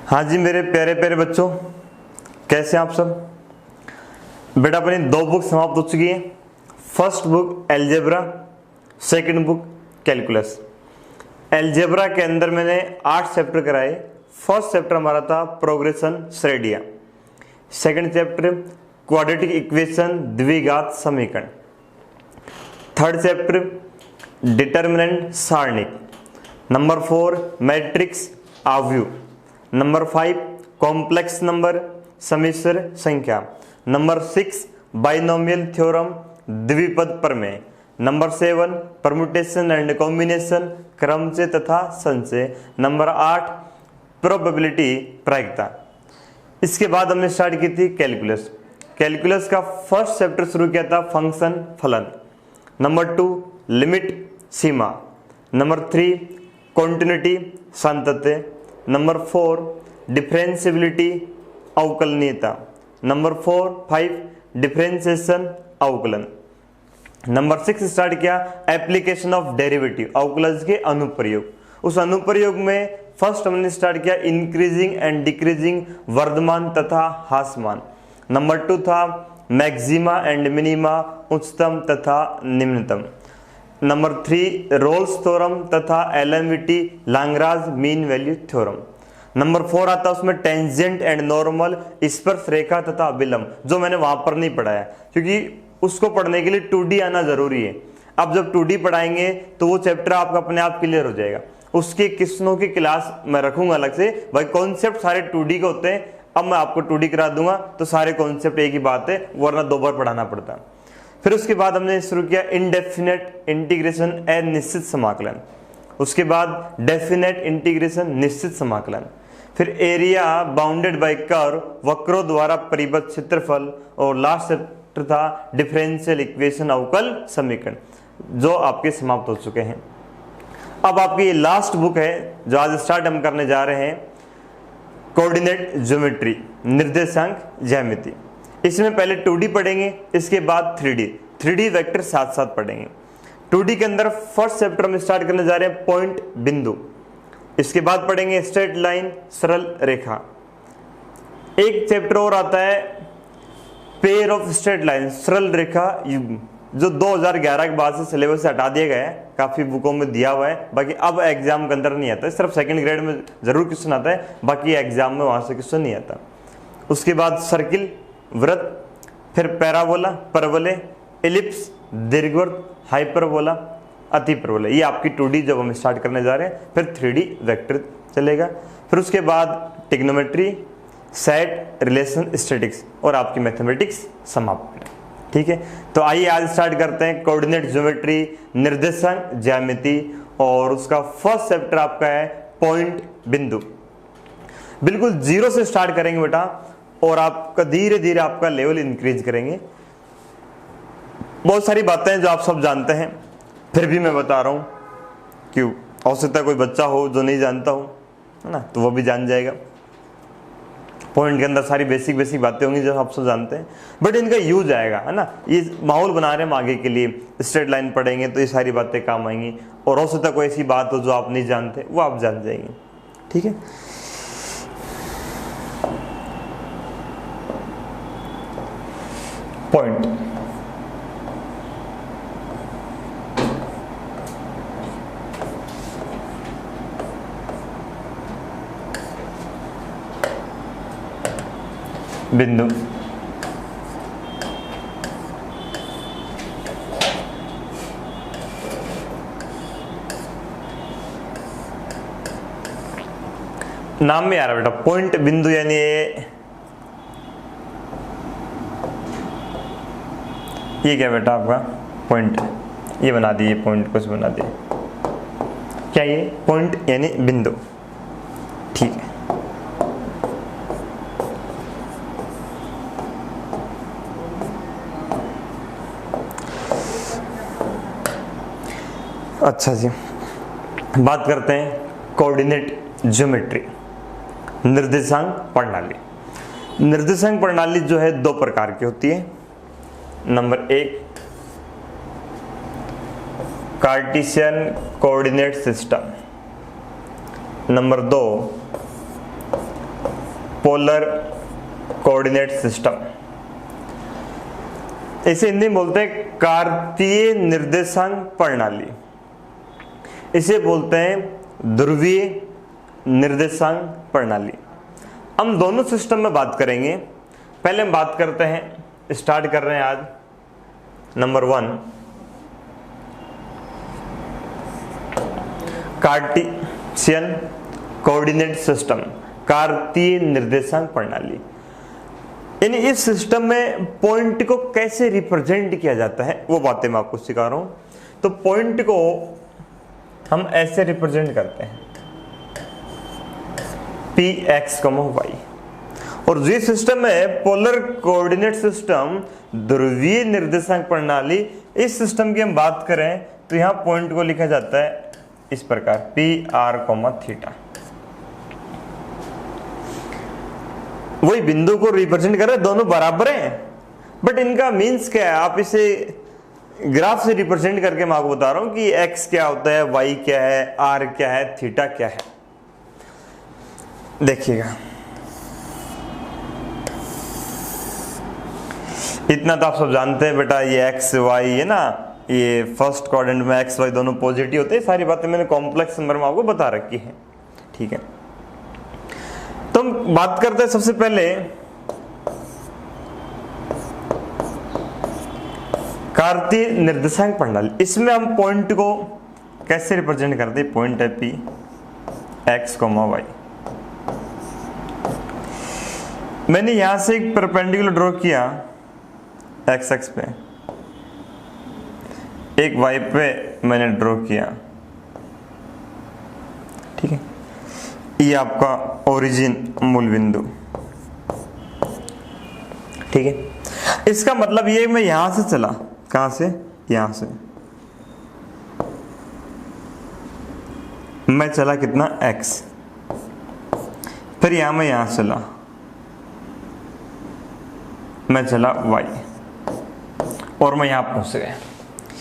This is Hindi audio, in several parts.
हाँ जी मेरे प्यारे प्यारे बच्चों, कैसे हैं आप सब। बेटा अपनी 2 बुक समाप्त हो चुकी है। First book algebra, second book calculus. Algebra के अंदर मैंने 8 चैप्टर कराए। फर्स्ट चैप्टर हमारा था प्रोग्रेशन श्रेणियां, सेकंड चैप्टर क्वाड्रेटिक इक्वेशन द्विघात समीकरण, थर्ड चैप्टर डिटर्मिनेंट सारणिक, नंबर 4 मैट्रिक्स आव्यूह, नंबर 5 कॉम्प्लेक्स नंबर सम्मिश्र संख्या, नंबर 6 बाइनोमियल थ्योरम द्विपद प्रमेय, नंबर 7 परम्यूटेशन एंड कॉम्बिनेशन क्रमचय तथा संचय, नंबर 8 प्रोबेबिलिटी प्रायिकता। इसके बाद हमने स्टार्ट की थी कैलकुलस। कैलकुलस का फर्स्ट चैप्टर शुरू किया था फंक्शन फलन, नंबर 2 लिमिट सीमा, नंबर 3 कॉन्टिन्यूटी सातत्य, नंबर 4 डिफरेंशियबिलिटी अवकलनीयता, नंबर 5 डिफरेंशिएशन अवकलन, नंबर 6 स्टार्ट किया एप्लीकेशन ऑफ डेरिवेटिव अवकलज के अनुप्रयोग। उस अनुप्रयोग में फर्स्ट हमने स्टार्ट किया इंक्रीजिंग एंड डिक्रीजिंग वर्धमान तथा ह्रासमान, नंबर 2 था मैक्सिमा एंड मिनिमा उच्चतम तथा निम्नतम, नंबर 3 रोल्स थ्योरम तथा LMVT Lagrange mean value theorem, number 4 आता है उसमें टेंजेंट एंड नॉर्मल स्पर्श रेखा तथा अभिलंब, जो मैंने वहां पर नहीं पढ़ाया क्योंकि उसको पढ़ने के लिए 2D आना जरूरी है। अब जब 2D पढ़ाएंगे तो वो चैप्टर आपका अपने आप क्लियर हो जाएगा। उसके क्वेश्चनों की क्लास मैं रखूंगा अलग से, भाई कॉन्सेप्ट सारे 2D के होते हैं। अब मैं आपको 2D करा दूंगा तो सारे कॉन्सेप्ट एक ही बात है, वरना 2 बार पढ़ाना पड़ता है। फिर उसके बाद हमने शुरू किया इनडेफिनेट इंटीग्रेशन अनिश्चित समाकलन, उसके बाद डेफिनेट इंटीग्रेशन निश्चित समाकलन, फिर एरिया बाउंडेड बाय कर्व वक्रों द्वारा परिबद्ध क्षेत्रफल, और लास्ट चैप्टर था डिफरेंशियल इक्वेशन अवकल समीकरण, जो आपके समाप्त हो चुके हैं। अब आपकी ये लास्ट बुक है जो आज स्टार्ट हम करने जा रहे हैं, कोऑर्डिनेट ज्योमेट्री निर्देशांक ज्यामिति। इसमें पहले 2D पढ़ेंगे, इसके बाद 3D वेक्टर साथ साथ पढ़ेंगे। 2D के अंदर फर्स्ट चैप्टर में स्टार्ट करने जा रहे हैं पॉइंट बिंदु, इसके बाद पढ़ेंगे स्ट्रेट लाइन सरल रेखा। एक चैप्टर और आता है पेयर ऑफ स्ट्रेट लाइन सरल रेखा युग्म, जो 2011 के बाद से सिलेबस से हटा दिया गया है, काफी बुकों में दिया हुआ है, बाकी अब एग्जाम के अंदर नहीं आता है, सिर्फ सेकंड ग्रेड में जरूर क्वेश्चन आता है, बाकी एग्जाम में वहां से क्वेश्चन नहीं आता। उसके बाद सर्किल वृत्त, फिर पैराबोला परवलय, एलिप्स दीर्घवृत्त, हाइपरबोला अतिपरवलय। ये आपकी 2D जब हम स्टार्ट करने जा रहे हैं। फिर 3D वेक्टर चलेगा, फिर उसके बाद टिग्नोमेट्री, सेट, रिलेशन, स्टैटिक्स और आपकी मैथमेटिक्स समाप्त। ठीक है, तो आइए आज स्टार्ट करते हैं कोऑर्डिनेट ज्योमेट्री निर्देशांक ज्यामिति, और उसका फर्स्ट चैप्टर आपका है पॉइंट बिंदु। बिल्कुल 0 से स्टार्ट करेंगे बेटा, और आपका धीरे धीरे आपका लेवल इंक्रीज करेंगे। बहुत सारी बातें हैं जो आप सब जानते हैं, फिर भी मैं बता रहा हूं, क्यों हो सकता है कोई बच्चा हो जो नहीं जानता हो, है ना, तो वो भी जान जाएगा। पॉइंट के अंदर सारी बेसिक बातें होंगी जो आप सब जानते हैं, बट इनका यूज आएगा, है ना। ये माहौल बना रहे हैं हम आगे के लिए, स्ट्रेट लाइन पढ़ेंगे तो ये सारी बातें काम आएंगी, और हो सकता है कोई ऐसी बात हो जो आप नहीं जानते, वो आप जान जाएंगे। ठीक है, पॉइंट बिंदु। नाम में आ रहा बेटा पॉइंट बिंदु, यानी ये क्या बेटा आपका पॉइंट, ये बना दिए पॉइंट, कुछ बना दिए क्या, ये पॉइंट यानी बिंदु। ठीक है, अच्छा जी, बात करते हैं कोऑर्डिनेट ज्योमेट्री निर्देशांक प्रणाली। निर्देशांक प्रणाली जो है 2 प्रकार की होती है। Number 1 Cartesian coordinate system, number 2 polar coordinate system. इसे हिंदी में बोलते हैं कार्तीय निर्देशांक प्रणाली, इसे बोलते हैं ध्रुवीय निर्देशांक प्रणाली। हम दोनों सिस्टम में बात करेंगे। पहले हम बात करते हैं, स्टार्ट कर रहे हैं आज नंबर 1, कार्टेशियन कोऑर्डिनेट सिस्टम, कार्तीय निर्देशांक प्रणाली। यानी इस सिस्टम में पॉइंट को कैसे रिप्रेजेंट किया जाता है वो बातें मैं आपको सिखा रहा हूं। तो पॉइंट को हम ऐसे रिप्रेजेंट करते हैं px, y। और जो सिस्टम है पोलर कोऑर्डिनेट सिस्टम, ध्रुवीय निर्देशांक प्रणाली, इस सिस्टम की हम बात करें तो यहां पॉइंट को लिखा जाता है इस प्रकार PR, थीटा। वही बिंदु को रिप्रेजेंट कर रहे हैं, दोनों बराबर हैं, बट इनका मीन्स क्या है, आप इसे ग्राफ से रिप्रेजेंट करके मैं आपको बता रहा हूं कि x क्या होता है, y क्या है, r क्या है, थीटा क्या है। देखिएगा, इतना तो आप सब जानते हैं बेटा, ये x y है ना, ये फर्स्ट क्वाड्रेंट में x y दोनों पॉजिटिव होते हैं। सारी बातें मैंने कॉम्प्लेक्स नंबर में आपको बता रखी है, ठीक है। तो हम बात करते हैं सबसे पहले कार्तीय निर्देशांक प्रणाली। इसमें हम पॉइंट को कैसे रिप्रेजेंट करते हैं, पॉइंट है px, y। मैंने यहां से एक परपेंडिकुलर ड्रॉ किया x एक्स पे, एक y पे मैंने ड्रॉ किया, ठीक है। ये आपका ओरिजिन, मूल बिंदु, ठीक है। इसका मतलब ये मैं यहां से चला, कहां से, यहां से मैं चला कितना x, फिर यहां मैं यहां चला, मैं चला y, और मैं यहां पहुंच गया।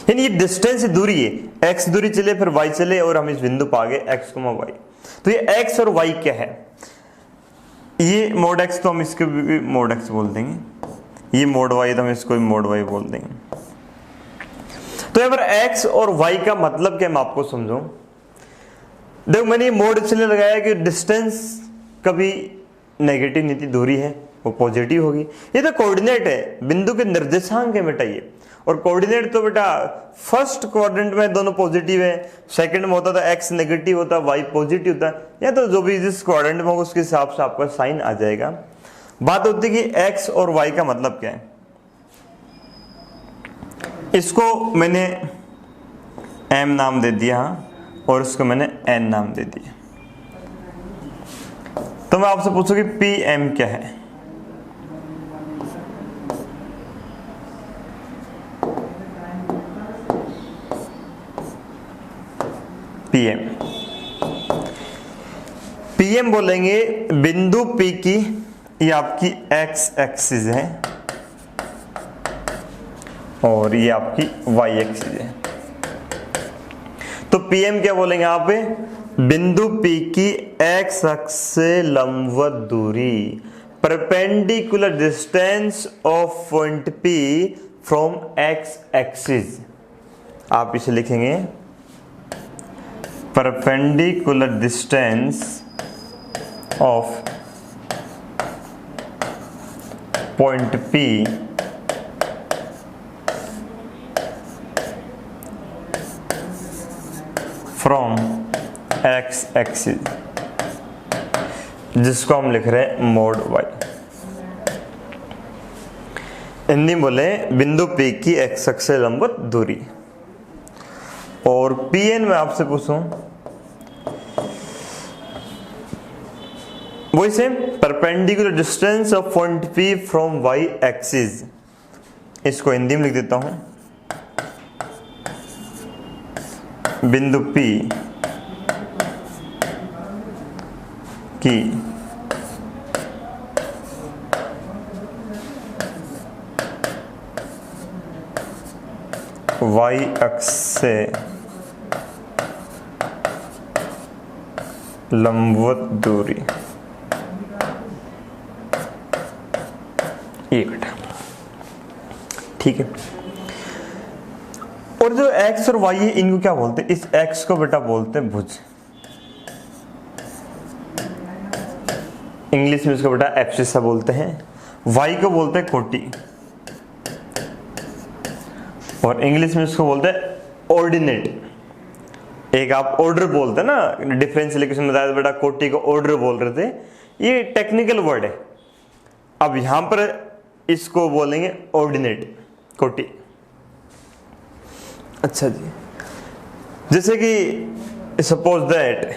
यानी ये डिस्टेंस, दूरी है, x दूरी चले फिर y चले और हम इस बिंदु पर आ गए x, y। तो ये x और y क्या है, ये मोड x तो हम इसको भी मोड x बोल देंगे, ये मोड y तो हम इसको भी मोड y बोल देंगे। तो यहाँ पर x और y का मतलब क्या मैं आपको समझाऊं। देखो, मैंने ये मोड इसलिए लगाया कि डिस्टेंस कभी नेगेटिव नहीं थी, दूरी है वो पॉजिटिव होगी। ये तो कोऑर्डिनेट है, बिंदु के निर्देशांक है बेटा ये। और कोऑर्डिनेट तो बेटा फर्स्ट क्वाड्रेंट में दोनों पॉजिटिव है, सेकंड में होता था x नेगेटिव होता, y पॉजिटिव होता, या तो जो भी जिस क्वाड्रेंट में होगा उसके हिसाब से आपका साइन आ जाएगा। बात होती है कि x और y का मतलब क्या है। इसको मैंने m नाम दे दिया और इसको मैंने n नाम दे दिया। तो मैं आपसे पूछूं कि pm क्या है। पीएम बोलेंगे बिंदु P की, ये आपकी x एक्सिस है और ये आपकी y एक्सिस है। तो पीएम क्या बोलेंगे यहाँ पे, बिंदु P की x अक्ष से लंबवत दूरी, perpendicular distance of point P from x axis. आप इसे लिखेंगे perpendicular distance of point P from x axis, जिसको हम लिख रहे हैं मोड y। हिंदी बोले बिंदु P की x अक्ष से लंबवत दूरी। और Pn में आपसे पूछूं, वही same, perpendicular distance of point P from y axis. इसको हिंदी में लिख देता हूं, बिंदु P की y अक्ष से लंबवत दूरी। ये बेटा, ठीक है। और जो x और y है इनको क्या बोलते हैं? इस x को बेटा बोलते हैं भुज, इंग्लिश में इसको बेटा एब्सिसा बोलते हैं। y को बोलते हैं कोटि, और इंग्लिश में इसको बोलते हैं ऑर्डिनेट। एक आप ऑर्डर बोलते हैं ना, डिफरेंशियल इक्वेशन में बताया बेटा कोटि को ऑर्डर बोल रहे थे, ये टेक्निकल वर्ड है। अब यहां पर इसको बोलेंगे ऑर्डिनेट, कोटि। अच्छा जी, जैसे कि सपोज दैट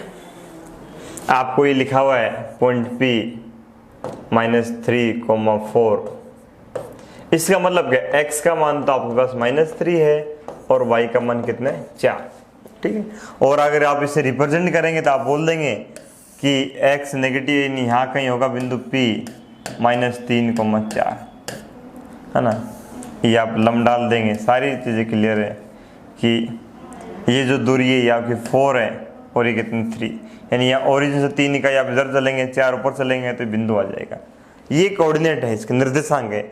आपको ये लिखा हुआ है पॉइंट P -3,4, इसका मतलब क्या? x का मान तो आपके पास -3 है और y का मान कितना है? 4, ठीक है। और अगर आप इसे रिप्रेजेंट करेंगे तो आप बोल देंगे कि x नेगेटिव यहाँ कहीं होगा बिंदु P -3,4, है ना। ये आप लम डाल देंगे, सारी चीज़ें क्लियर है कि ये जो दूरी है ये आपकी 4 है और ये कितनी 3, यानी यहाँ ओरिजिन से 3 इकाई आप इधर चलेंगे, 4 ऊपर चलेंगे तो बिंदु आ जाएगा। ये कोऑर्डिनेट है, इसके निर्देशांक है।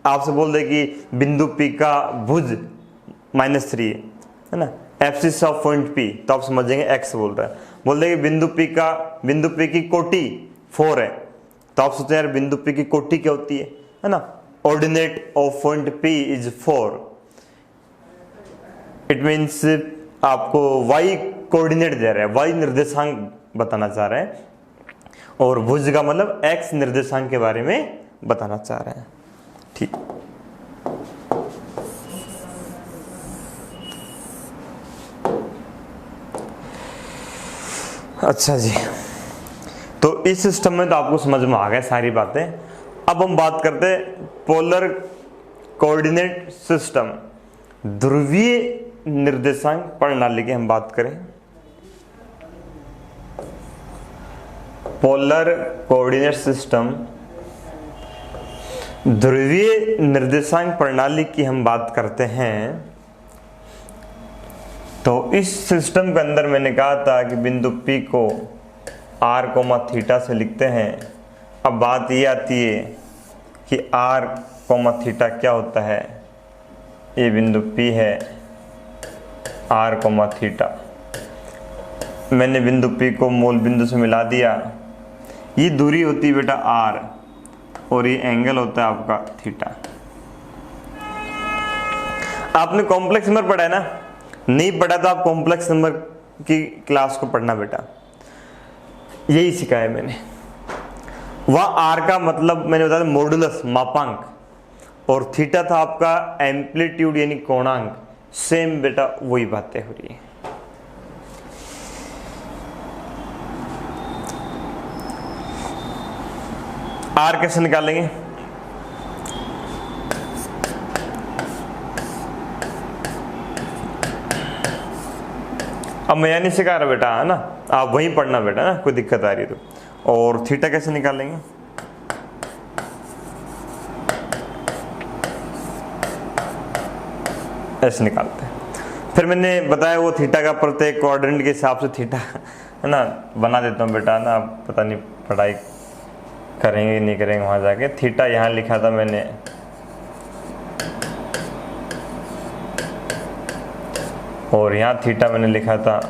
आपसे बोल दे कि बिंदु P का भुज -3 है ना, एब्सिस ऑफ पॉइंट P, तो आप समझेंगे x बोल रहा है। बोल दे कि बिंदु P की कोटि 4 है, तो आप सोचते हैं यार बिंदु P की कोटि क्या होती है ना। Ordinate of point P is 4, it means आपको y कोऑर्डिनेट दे रहा है, y निर्देशांक बताना चाह रहे हैं, और भुज का मतलब x निर्देशांक के बारे में बताना चाह रहे हैं, ठीक। अच्छा जी, तो इस सिस्टम में तो आपको समझ में आ गया सारी बातें। अब हम बात करते हैं पोलर कोऑर्डिनेट सिस्टम, ध्रुवीय निर्देशांक प्रणाली की हम बात करें। पोलर कोऑर्डिनेट सिस्टम, ध्रुवीय निर्देशांक प्रणाली की हम बात करते हैं। तो इस सिस्टम के अंदर मैंने कहा था कि बिंदु P को r, से लिखते हैं। अब बात ये आती है कि r, क्या होता है। ये बिंदु P है, r, मैंने बिंदु P को मूल बिंदु से मिला दिया। ये दूरी होती है बेटा r, और ये एंगल होता है आपका थीटा। आपने कॉम्प्लेक्स नंबर पढ़ा है ना? नहीं पढ़ा तो आप कॉम्प्लेक्स नंबर की क्लास को पढ़ना बेटा, यही सिखाया मैंने। वह r का मतलब मैंने बताया मॉडुलस, मापांक, और थीटा था आपका एम्पलीट्यूड यानी कोणांक। सेम बेटा वही बातें हो रही है। r कैसे निकालेंगे? अब मैं यह नहीं सिखा रहा बेटा, है ना, आप वहीं पढ़ना बेटा ना, कोई दिक्कत आ रही है तो। और थीटा कैसे निकालेंगे? ऐसे निकालते हैं। फिर मैंने बताया वो थीटा का प्रत्येक क्वाड्रेंट के हिसाब से थीटा, है ना, बना देता हूँ बेटा ना। आप पता नहीं पढ़ाई करेंगे नहीं करेंगे वहाँ जाके। थीटा यहाँ लिखा था मैंने, और यहाँ थीटा मैंने लिखा था।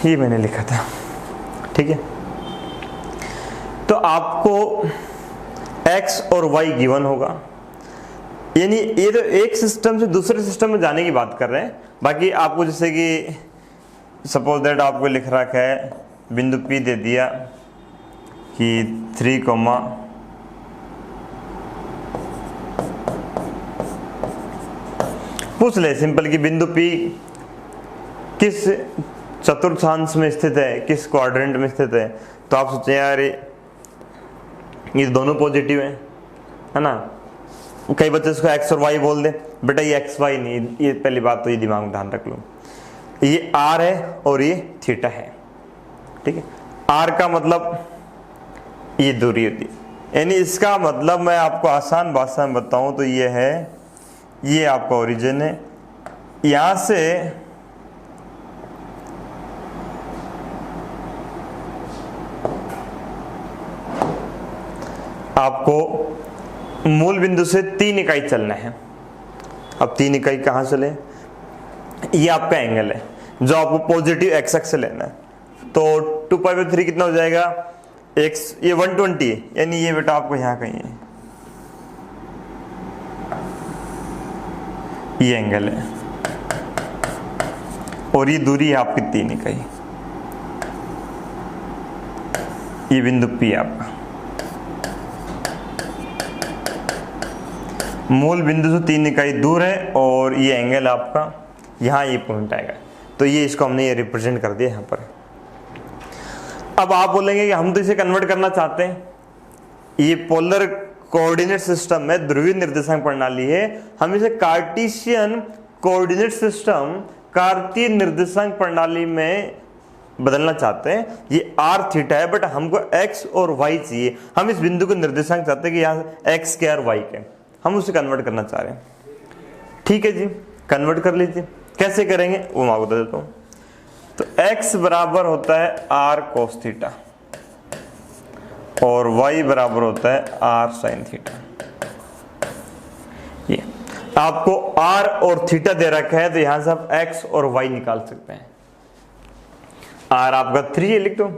ये मैंने लिखा था, ठीक है। तो आपको x और y गिवन होगा, यानी ये तो एक सिस्टम से दूसरे सिस्टम में जाने की बात कर रहे हैं। बाकी आपको जैसे कि सपोज दैट आपको लिख रखा है, बिंदु P दे दिया कि 3, पूछ ले सिंपल कि बिंदु P किस चतुर्थांश में स्थित है, किस क्वाड्रेंट में स्थित है। तो आप सोचें यार ये दोनों पॉजिटिव हैं, है ना। कई बच्चे इसको x और y बोल दे, बेटा ये x y नहीं, ये पहली बात तो ये दिमाग में ध्यान रख लो। ये आर है और ये थीटा है, ठीक है। आर का मतलब ये दूरी होती है, यानी इसका मतलब मैं आपको आसान भाषा में बताऊं तो ये है, ये आपका ओरिजिन है, यहां से आपको मूल बिंदु से 3 इकाई चलना है। अब 3 इकाई कहां चले, ये आपका एंगल है जो आपको पॉजिटिव एक्स एक्स से लेना है। तो 2π/3 कितना हो जाएगा, एक्स, ये 120 है, यानी ये बेटा आपको यहां कहीं है, ये एंगल है और ये दूरी है आपकी 3 इकाई, ये बिंदु P आपका मूल बिंदु से 3 इकाई दूर है और ये एंगल आपका यहाँ ये पॉइंट आएगा। तो ये इसको हमने ये रिप्रेजेंट कर दिया यहाँ पर। अब आप बोलेंगे कि हम तो इसे कन्वर्ट करना चाहते हैं, ये पोलर कोऑर्डिनेट सिस्टम में ध्रुवीय निर्देशांक प्रणाली है, हम इसे कार्टेशियन कोऑर्डिनेट सिस्टम कार्तीय निर्देशांक प्रणाली में बदलना चाहते हैं। ये आर थीटा है बट हमको एक्स और वाई चाहिए, हम इस बिंदु को निर्देशांक चाहते हैं कि यहाँ एक्स के और वाई के, हम उसे कन्वर्ट करना चाह रहे हैं। ठीक है जी, कन्वर्ट कर लीजिए, कैसे करेंगे वो मैं आपको बता देता हूँ। तो x बराबर होता है r cos थीटा और y बराबर होता है r sin थीटा। ये आपको r और थीटा दे रखा है तो यहां से आप x और y निकाल सकते हैं। r आपका 3 है, लिख दो,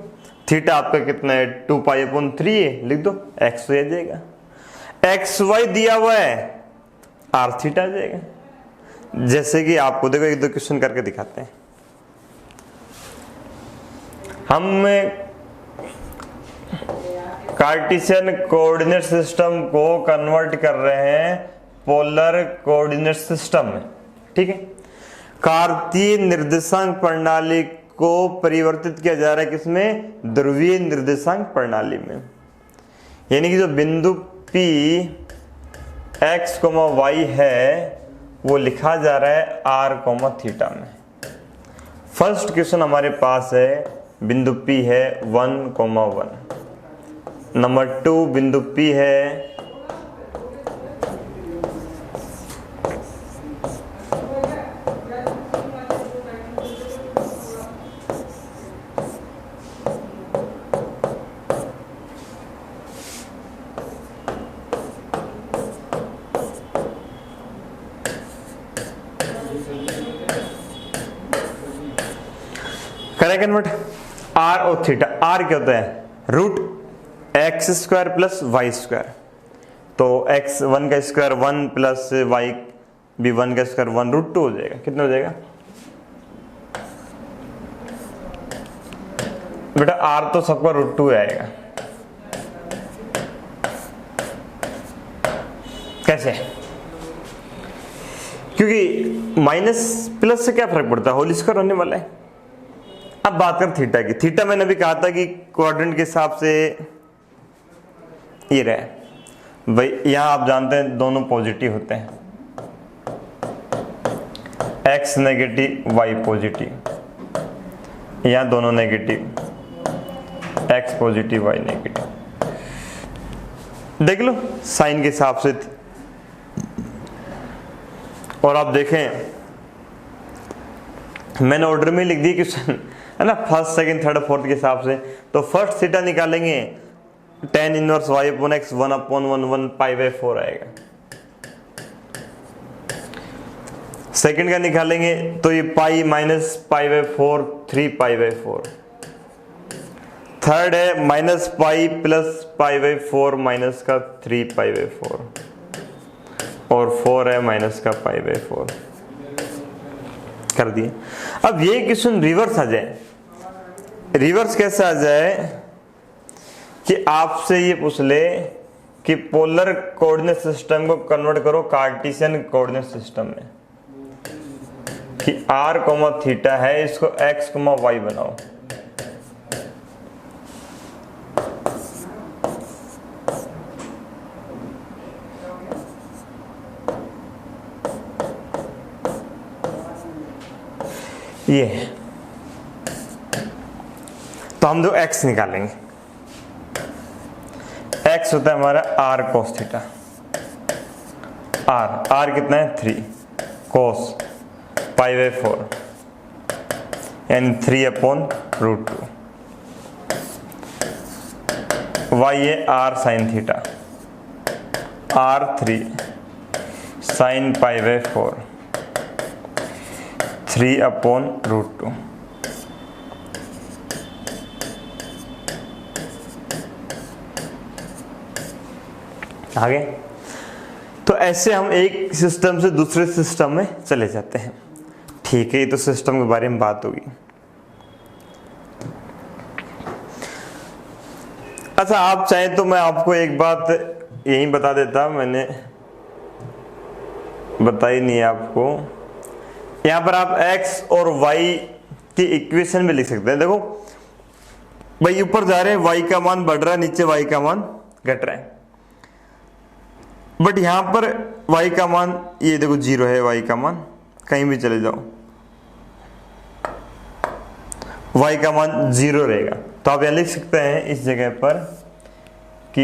थीटा आपका कितना है 2π/3 है, लिख दो, x आ जाएगा, एक्स वाई दिया हुआ है, आर थीटा आ जाएगा। जैसे कि आपको देखो एक दो क्वेश्चन करके दिखाते हैं। हम कार्टेशियन कोऑर्डिनेट सिस्टम को कन्वर्ट कर रहे हैं पोलर कोऑर्डिनेट सिस्टम में, ठीक है। कार्तीय निर्देशांक प्रणाली को परिवर्तित किया जा रहा है किसमें, ध्रुवीय निर्देशांक प्रणाली में, यानी कि जो बिंदु P x, y है वो लिखा जा रहा है r, थीटा में। फर्स्ट क्वेश्चन हमारे पास है, बिंदु P है 1,1, नंबर 2 बिंदु P है कन्वर्ट r और थीटा। r क्या होता है, √x² + y²। तो x1 का स्क्वायर 1 प्लस y भी 1 का स्क्वायर 1 √2 हो जाएगा। कितना हो जाएगा बेटा, r तो सबका √2 आएगा। कैसे, क्योंकि माइनस प्लस से क्या फर्क पड़ता है, होल स्क्वायर होने वाला है। अब बात कर थीटा की। थीटा मैंने अभी कहा था कि क्वाड्रेंट के हिसाब से ये रहे भाई, यहां आप जानते हैं दोनों पॉजिटिव होते हैं, x नेगेटिव y पॉजिटिव, यहां दोनों negative, x positive y negative. देख लो साइन के हिसाब से। और आप देखें मैंने ऑर्डर में लिख दी क्वेश्चन है ना, फर्स्ट सेकंड थर्ड फोर्थ के हिसाब से। तो फर्स्ट थीटा निकालेंगे tan इनवर्स y/x 1/11 π/4 आएगा। सेकंड का निकालेंगे तो ये पाई माइनस π/4 3π/4। थर्ड है माइनस पाई प्लस π/4 माइनस का 3π/4 और 4 है माइनस का π/4 कर दिए। अब ये क्वेश्चन रिवर्स आ जाए, रिवर्स कैसे आ जाए कि आपसे ये पूछ ले कि पोलर कोऑर्डिनेट सिस्टम को कन्वर्ट करो कार्टेशियन कोऑर्डिनेट सिस्टम में, कि r, थीटा है, इसको x, y बनाओ। ये है। तो हम जो x निकालेंगे, x होता है हमारा r cos थीटा, r कितना है 3 cos π/4 यानी 3/√2। y है r sin theta, r3 sin π/4 3/√2। आगे तो ऐसे हम एक सिस्टम से दूसरे सिस्टम में चले जाते हैं। ठीक है, ये तो सिस्टम के बारे में बात होगी। अच्छा, आप चाहें तो मैं आपको एक बात यही बता देता, मैंने बताई नहीं है आपको। यहां पर आप x और y की इक्वेशन भी लिख सकते हैं। देखो भाई, ऊपर जा रहे हैं y का मान बढ़ रहा है, नीचे y का मान घट रहा है, बट यहां पर y का मान ये देखो 0 है। y का मान कहीं भी चले जाओ y का मान 0 रहेगा। तो आप यह लिख सकते हैं इस जगह पर कि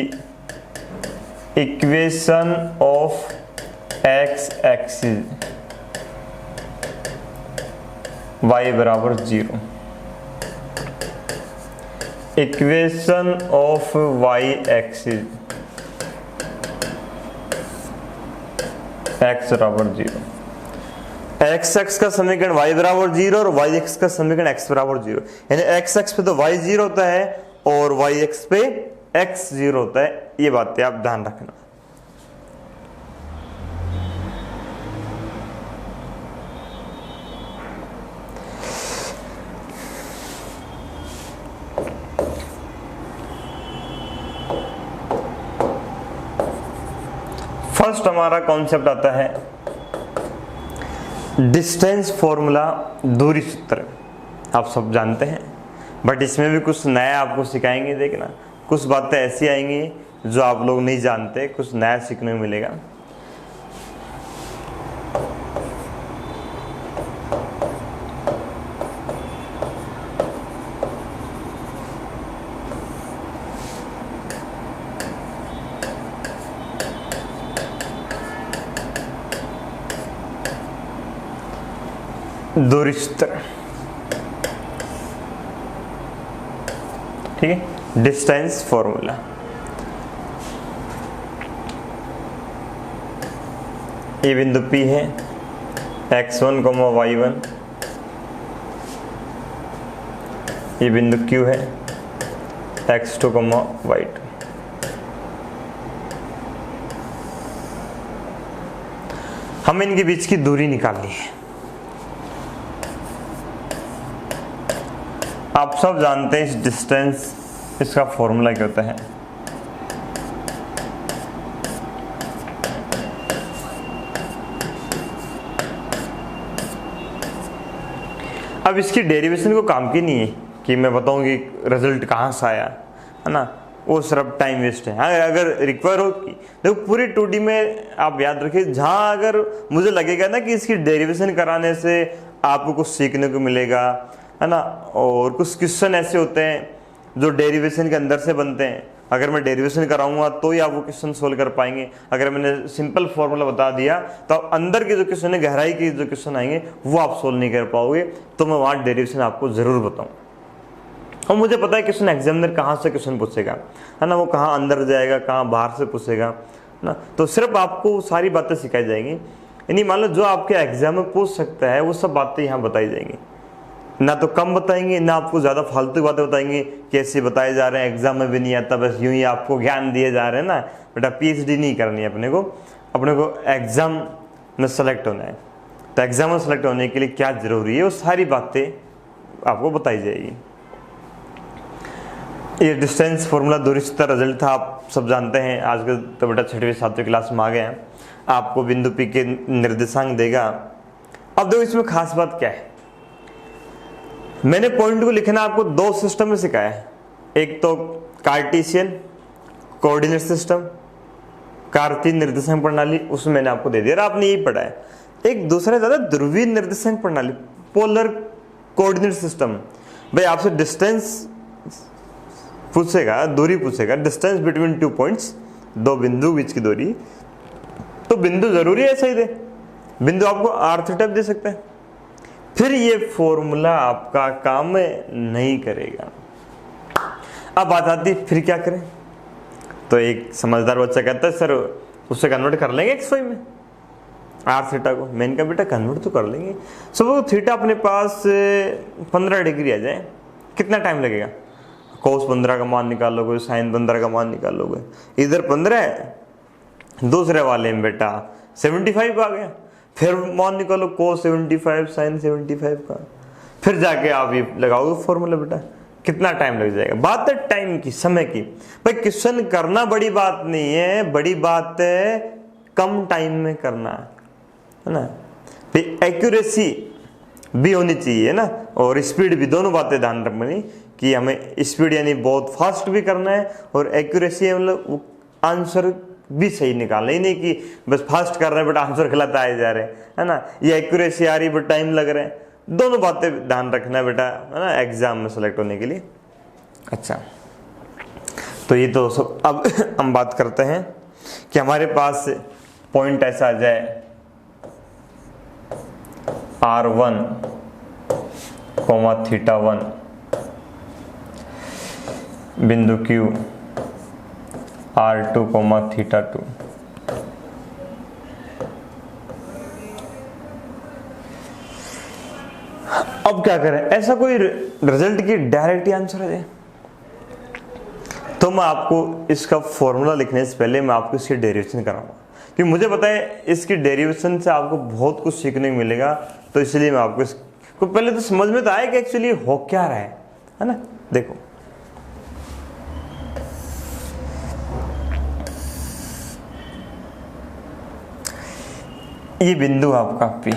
equation of x axis y बराबर 0, equation of y axis x बराबर 0, x एक्स का समीकरण y बराबर 0 और y एक्स का समीकरण x बराबर 0। यानी x एक्स पे तो y 0 होता है और y एक्स पे x 0 होता है। ये बातें आप ध्यान रखना। फर्स्ट हमारा कॉन्सेप्ट आता है डिस्टेंस फॉर्मूला, दूरी सूत्र। आप सब जानते हैं, बट इसमें भी कुछ नया आपको सिखाएंगे। देखना, कुछ बातें ऐसी आएंगी जो आप लोग नहीं जानते, कुछ नया सीखने को मिलेगा। दूरी सूत्र, ठीक है, डिस्टेंस फॉर्मूला। ये बिंदु P है, x1, y1, ये बिंदु Q है, x2, y2। हमें इनके बीच की दूरी निकालनी है। आप सब जानते हैं इस डिस्टेंस, इसका फॉर्मूला क्या होता है। अब इसकी डेरिवेशन को काम की नहीं है कि मैं बताऊं कि रिजल्ट कहां से आया, है ना, वो सिर्फ टाइम वेस्ट है। अगर रिक्वायर हो कि देखो पूरी 2D में आप याद रखिए, जहां अगर मुझे लगेगा ना कि इसकी डेरिवेशन कराने से आपको कुछ सीखने को मिलेगा, है ना, और कुछ क्वेश्चन ऐसे होते हैं जो डेरिवेशन के अंदर से बनते हैं, अगर मैं डेरिवेशन कराऊंगा तो ही आप वो क्वेश्चन सोल्व कर पाएंगे। अगर मैंने सिंपल फॉर्मूला बता दिया तो अंदर के जो क्वेश्चन है, गहराई के जो क्वेश्चन आएंगे वो आप सोल्व नहीं कर पाओगे। तो मैं वहां डेरिवेशन आपको जरूर बताऊं। और मुझे पता है क्वेश्चन एग्जामिनर कहाँ से क्वेश्चन पूछेगा, है ना, वो कहाँ अंदर जाएगा, कहाँ बाहर से पूछेगा ना। तो सिर्फ आपको सारी बातें सिखाई जाएंगी, यानी मान लो जो आपके एग्जाम में पूछ सकता है वो सब बातें यहाँ बताई जाएंगी। ना तो कम बताएंगे, ना आपको ज़्यादा फालतू बातें बताएंगे कैसे बताए जा रहे हैं, एग्जाम में भी नहीं आता, बस यूं ही आपको ज्ञान दिए जा रहे हैं ना। बेटा PhD नहीं करनी है अपने को एग्जाम में सेलेक्ट होना है। तो एग्जाम में सेलेक्ट होने के लिए क्या जरूरी है वो सारी बातें आपको बताई जाएगी। ये डिस्टेंस फॉर्मूला, दूरी सूत्र रिजल्ट था, आप सब जानते हैं। आजकल तो बेटा 6वीं 7वीं क्लास में आ गए हैं। आपको बिंदु P के निर्देशांक देगा। अब देखो इसमें खास बात क्या है, मैंने पॉइंट को लिखना आपको दो सिस्टम में सिखाया है। एक तो कार्टेशियन कोऑर्डिनेट सिस्टम, कार्तीय निर्देशांक प्रणाली, उसमें मैंने आपको दे दिया, आपने यही पढ़ा है। एक दूसरा ज्यादा ध्रुवीय निर्देशांक प्रणाली, पोलर कोऑर्डिनेट सिस्टम। भाई आपसे डिस्टेंस पूछेगा, दूरी पूछेगा, डिस्टेंस बिटवीन 2 पॉइंट्स, 2 बिंदु बीच की दूरी, तो बिंदु जरूरी है सही दे, बिंदु आपको r थीटा दे सकते हैं, फिर ये फॉर्मूला आपका काम नहीं करेगा। अब बात आती है फिर क्या करें, तो एक समझदार बच्चा कहता है सर उससे कन्वर्ट कर लेंगे x y में, r थीटा को। मैंने कहा बेटा कन्वर्ट तो कर लेंगे, सपोज थीटा अपने पास 15 डिग्री आ जाए, कितना टाइम लगेगा, cos 15 का मान निकालोगे, sin 15 का मान निकालोगे, इधर 15 है, दूसरे वाले में बेटा 75 आ गया, फिर मान निकालो cos 75 sin 75 का, फिर जाके आप ये लगाओगे फॉर्मूला, बेटा कितना टाइम लग जाएगा। बात है टाइम की, समय की। भाई क्वेश्चन करना बड़ी बात नहीं है, बड़ी बात है कम टाइम में करना है ना। भाई एक्यूरेसी भी होनी चाहिए ना, और स्पीड भी, दोनों बातें ध्यान रखनी कि हमें स्पीड यानी बहुत फास्ट भी करना है, और एक्यूरेसी मतलब आंसर भी सही निकालना ही नहीं कि बस फास्ट कर रहे हैं बट आंसर गलत आए जा रहे हैं, है ना, ये एक्यूरेसी आ रही बट टाइम लग रहा है। दोनों बातें ध्यान रखना है बेटा, है ना, एग्जाम में सेलेक्ट होने के लिए। अच्छा, तो ये तो सब। अब हम बात करते हैं कि हमारे पास पॉइंट ऐसा आ जाए r1, θ1, बिंदु Q r2, θ2। अब क्या करें, ऐसा कोई रिजल्ट की डायरेक्ट आंसर है, तो मैं आपको इसका फॉर्मूला लिखने से पहले मैं आपको इसकी डेरिवेशन कराऊंगा, क्योंकि मुझे पता है इसकी डेरिवेशन से आपको बहुत कुछ सीखने को मिलेगा। तो इसलिए मैं आपको इसको पहले तो समझ में तो आए कि एक्चुअली हो क्या रहा है ना। देखो ये बिंदु आपका P,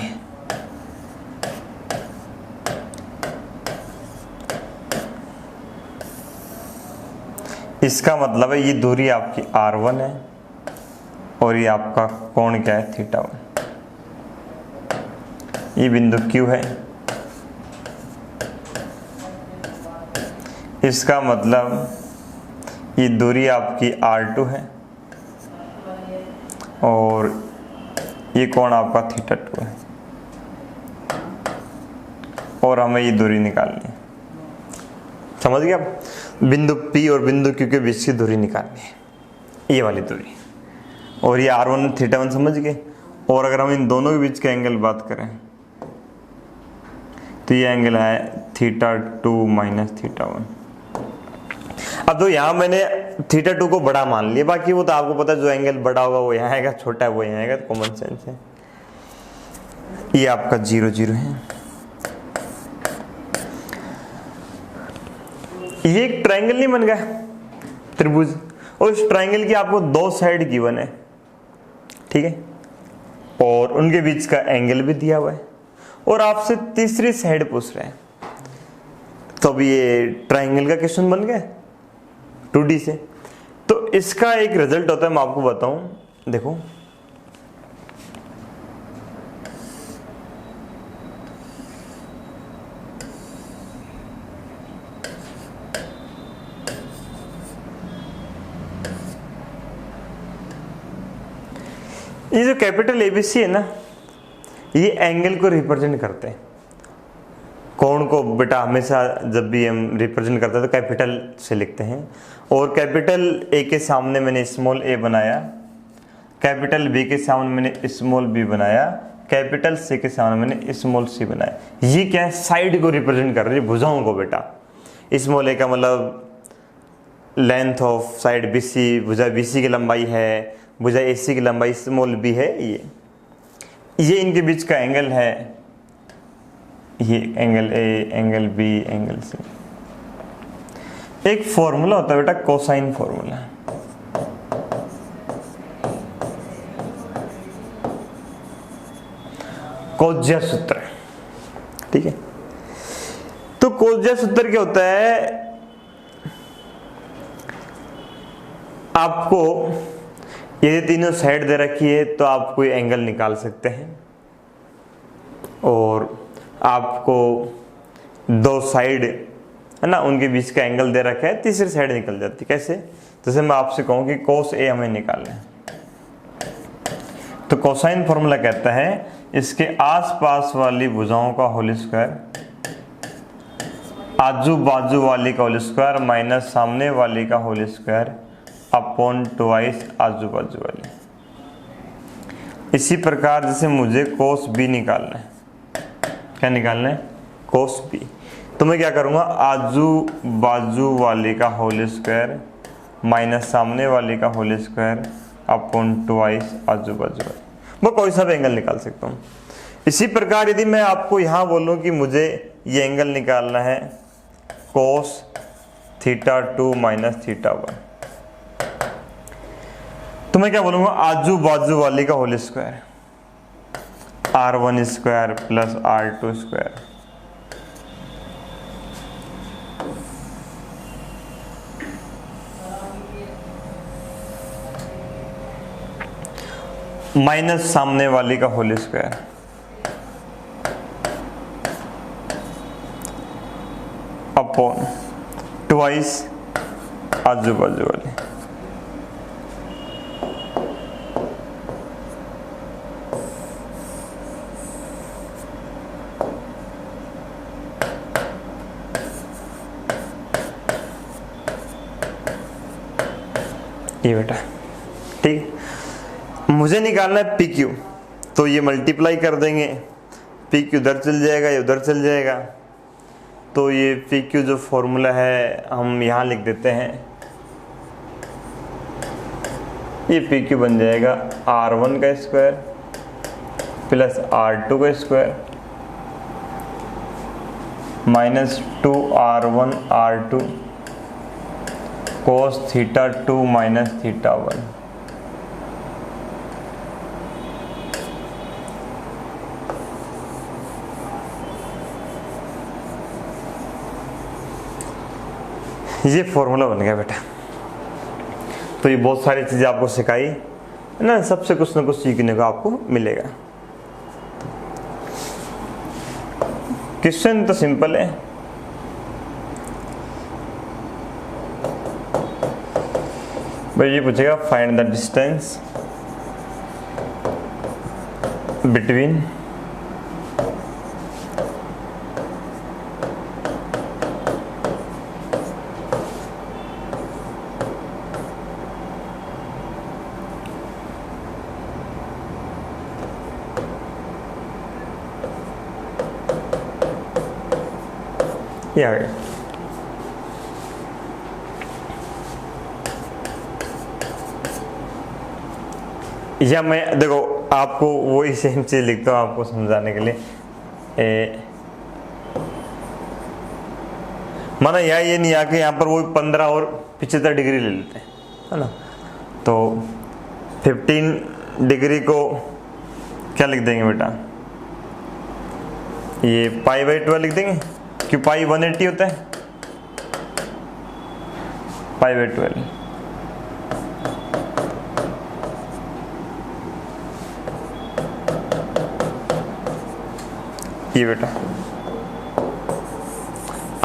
इसका मतलब है ये दूरी आपकी r1 है और ये आपका कोण क्या है, θ1। ये बिंदु Q है, इसका मतलब ये दूरी आपकी r2 है और ये कोण आपका θ2 है, और हमें ये दूरी निकालनी है। समझ गया, बिंदु P और बिंदु Q के बीच की दूरी निकालनी है, ये वाली दूरी, और ये r1 θ1 समझ गए। और अगर हम इन दोनों के बीच का एंगल बात करें तो ये एंगल है θ2 माइनस θ1। अब तो यहाँ मैंने θ2 को बड़ा मान लिया, बाकी वो तो आपको पता है जो एंगल बड़ा होगा वो यहाँ आएगा, छोटा है वो यहाँ आएगा, तो कॉमन सेंस है। ये आपका 0 0 है। ये एक ट्रायंगल नहीं बन गया, त्रिभुज, और इस ट्रायंगल की आपको 2 साइड गिवन है, ठीक है, और उनके बीच का एंगल भी दिया हुआ है, और आपसे तीसरी साइड पूछ रहे हैं। तो अब ये ट्रायंगल का क्वेश्चन बन गया 2D से। तो इसका एक रिजल्ट होता है, मैं आपको बताऊं, देखो ये जो कैपिटल ABC है ना, ये एंगल को रिप्रेजेंट करते हैं। कोण को बेटा हमेशा जब भी हम रिप्रेजेंट करते हैं तो कैपिटल से लिखते हैं, और कैपिटल A के सामने मैंने स्मॉल a बनाया, कैपिटल B के सामने मैंने स्मॉल b बनाया, कैपिटल C के सामने मैंने स्मॉल c बनाया। ये क्या है, साइड को रिप्रेजेंट कर रही है, भुजाओं को बेटा। स्मॉल a का मतलब लेंथ ऑफ साइड BC, भुजा BC की लंबाई है, भुजा AC की लंबाई स्मॉल b है। ये इनके बीच का एंगल है, ये angle A, angle B, angle C। एक फॉर्मूला होता है बेटा कोसाइन फॉर्मूला, कोज्या सूत्र, ठीक है। तो कोज्या सूत्र क्या होता है, आपको ये तीनों साइड दे रखी है तो आप कोई एंगल निकाल सकते हैं, और आपको दो साइड है ना, उनके बीच का एंगल दे रखा है, तीसरी साइड निकल जाती है। कैसे? जैसे मैं आपसे कहूं कि cos A हमें निकालना है, तो कोसाइन फॉर्मूला कहता है इसके आसपास वाली भुजाओं का होल स्क्वायर आजू बाजू वाली का होल स्क्वायर माइनस सामने वाली का होल स्क्वायर अपॉन ट्वाइस आजू बाजू वाली। इसी प्रकार जैसे मुझे cos B निकालना है, क्या निकालना है? cos B। तो मैं क्या करूंगा, आजू बाजू वाली का होल स्क्वायर माइनस सामने वाली का होल स्क्वायर अपॉन ट्वाइस आजू बाजू वाली। मैं कोई सा भी एंगल निकाल सकता हूँ। इसी प्रकार यदि मैं आपको यहाँ बोलूँ कि मुझे ये एंगल निकालना है cos θ2 माइनस θ1, तो मैं क्या बोलूँगा, आजू बाजू वाली का whole square R1 square plus R2 square minus सामने वाली का होल स्क्वायर अपॉन ट्वाइस आजू बाजू वाली। ये बेटा ठीक, मुझे निकालना है पी क्यू, तो ये मल्टीप्लाई कर देंगे, पी क्यू उधर चल जाएगा, ये उधर चल जाएगा, तो ये पी क्यू जो फॉर्मूला है हम यहाँ लिख देते हैं, ये पी क्यू बन जाएगा R1 का स्क्वायर प्लस R2 का square minus 2R1 R2 cos θ2 minus θ1। ये फॉर्मूला बन गया बेटा। तो ये बहुत सारी चीजें आपको सिखाई है ना, सबसे कुछ ना कुछ सीखने को आपको मिलेगा। क्वेश्चन तो सिंपल है, भाई ये पूछेगा फाइंड द डिस्टेंस बिटवीन ये आ गया। या मैं देखो आपको वही सेम चीज लिखता हूँ आपको समझाने के लिए। माना ये नहीं आके यहाँ पर वो 15 और 75 डिग्री ले लेते हैं, है ना, तो 15 डिग्री को क्या लिख देंगे बेटा, ये π/12 लिख देंगे, क्यों पाई 180 होता है, π/12। ये बेटा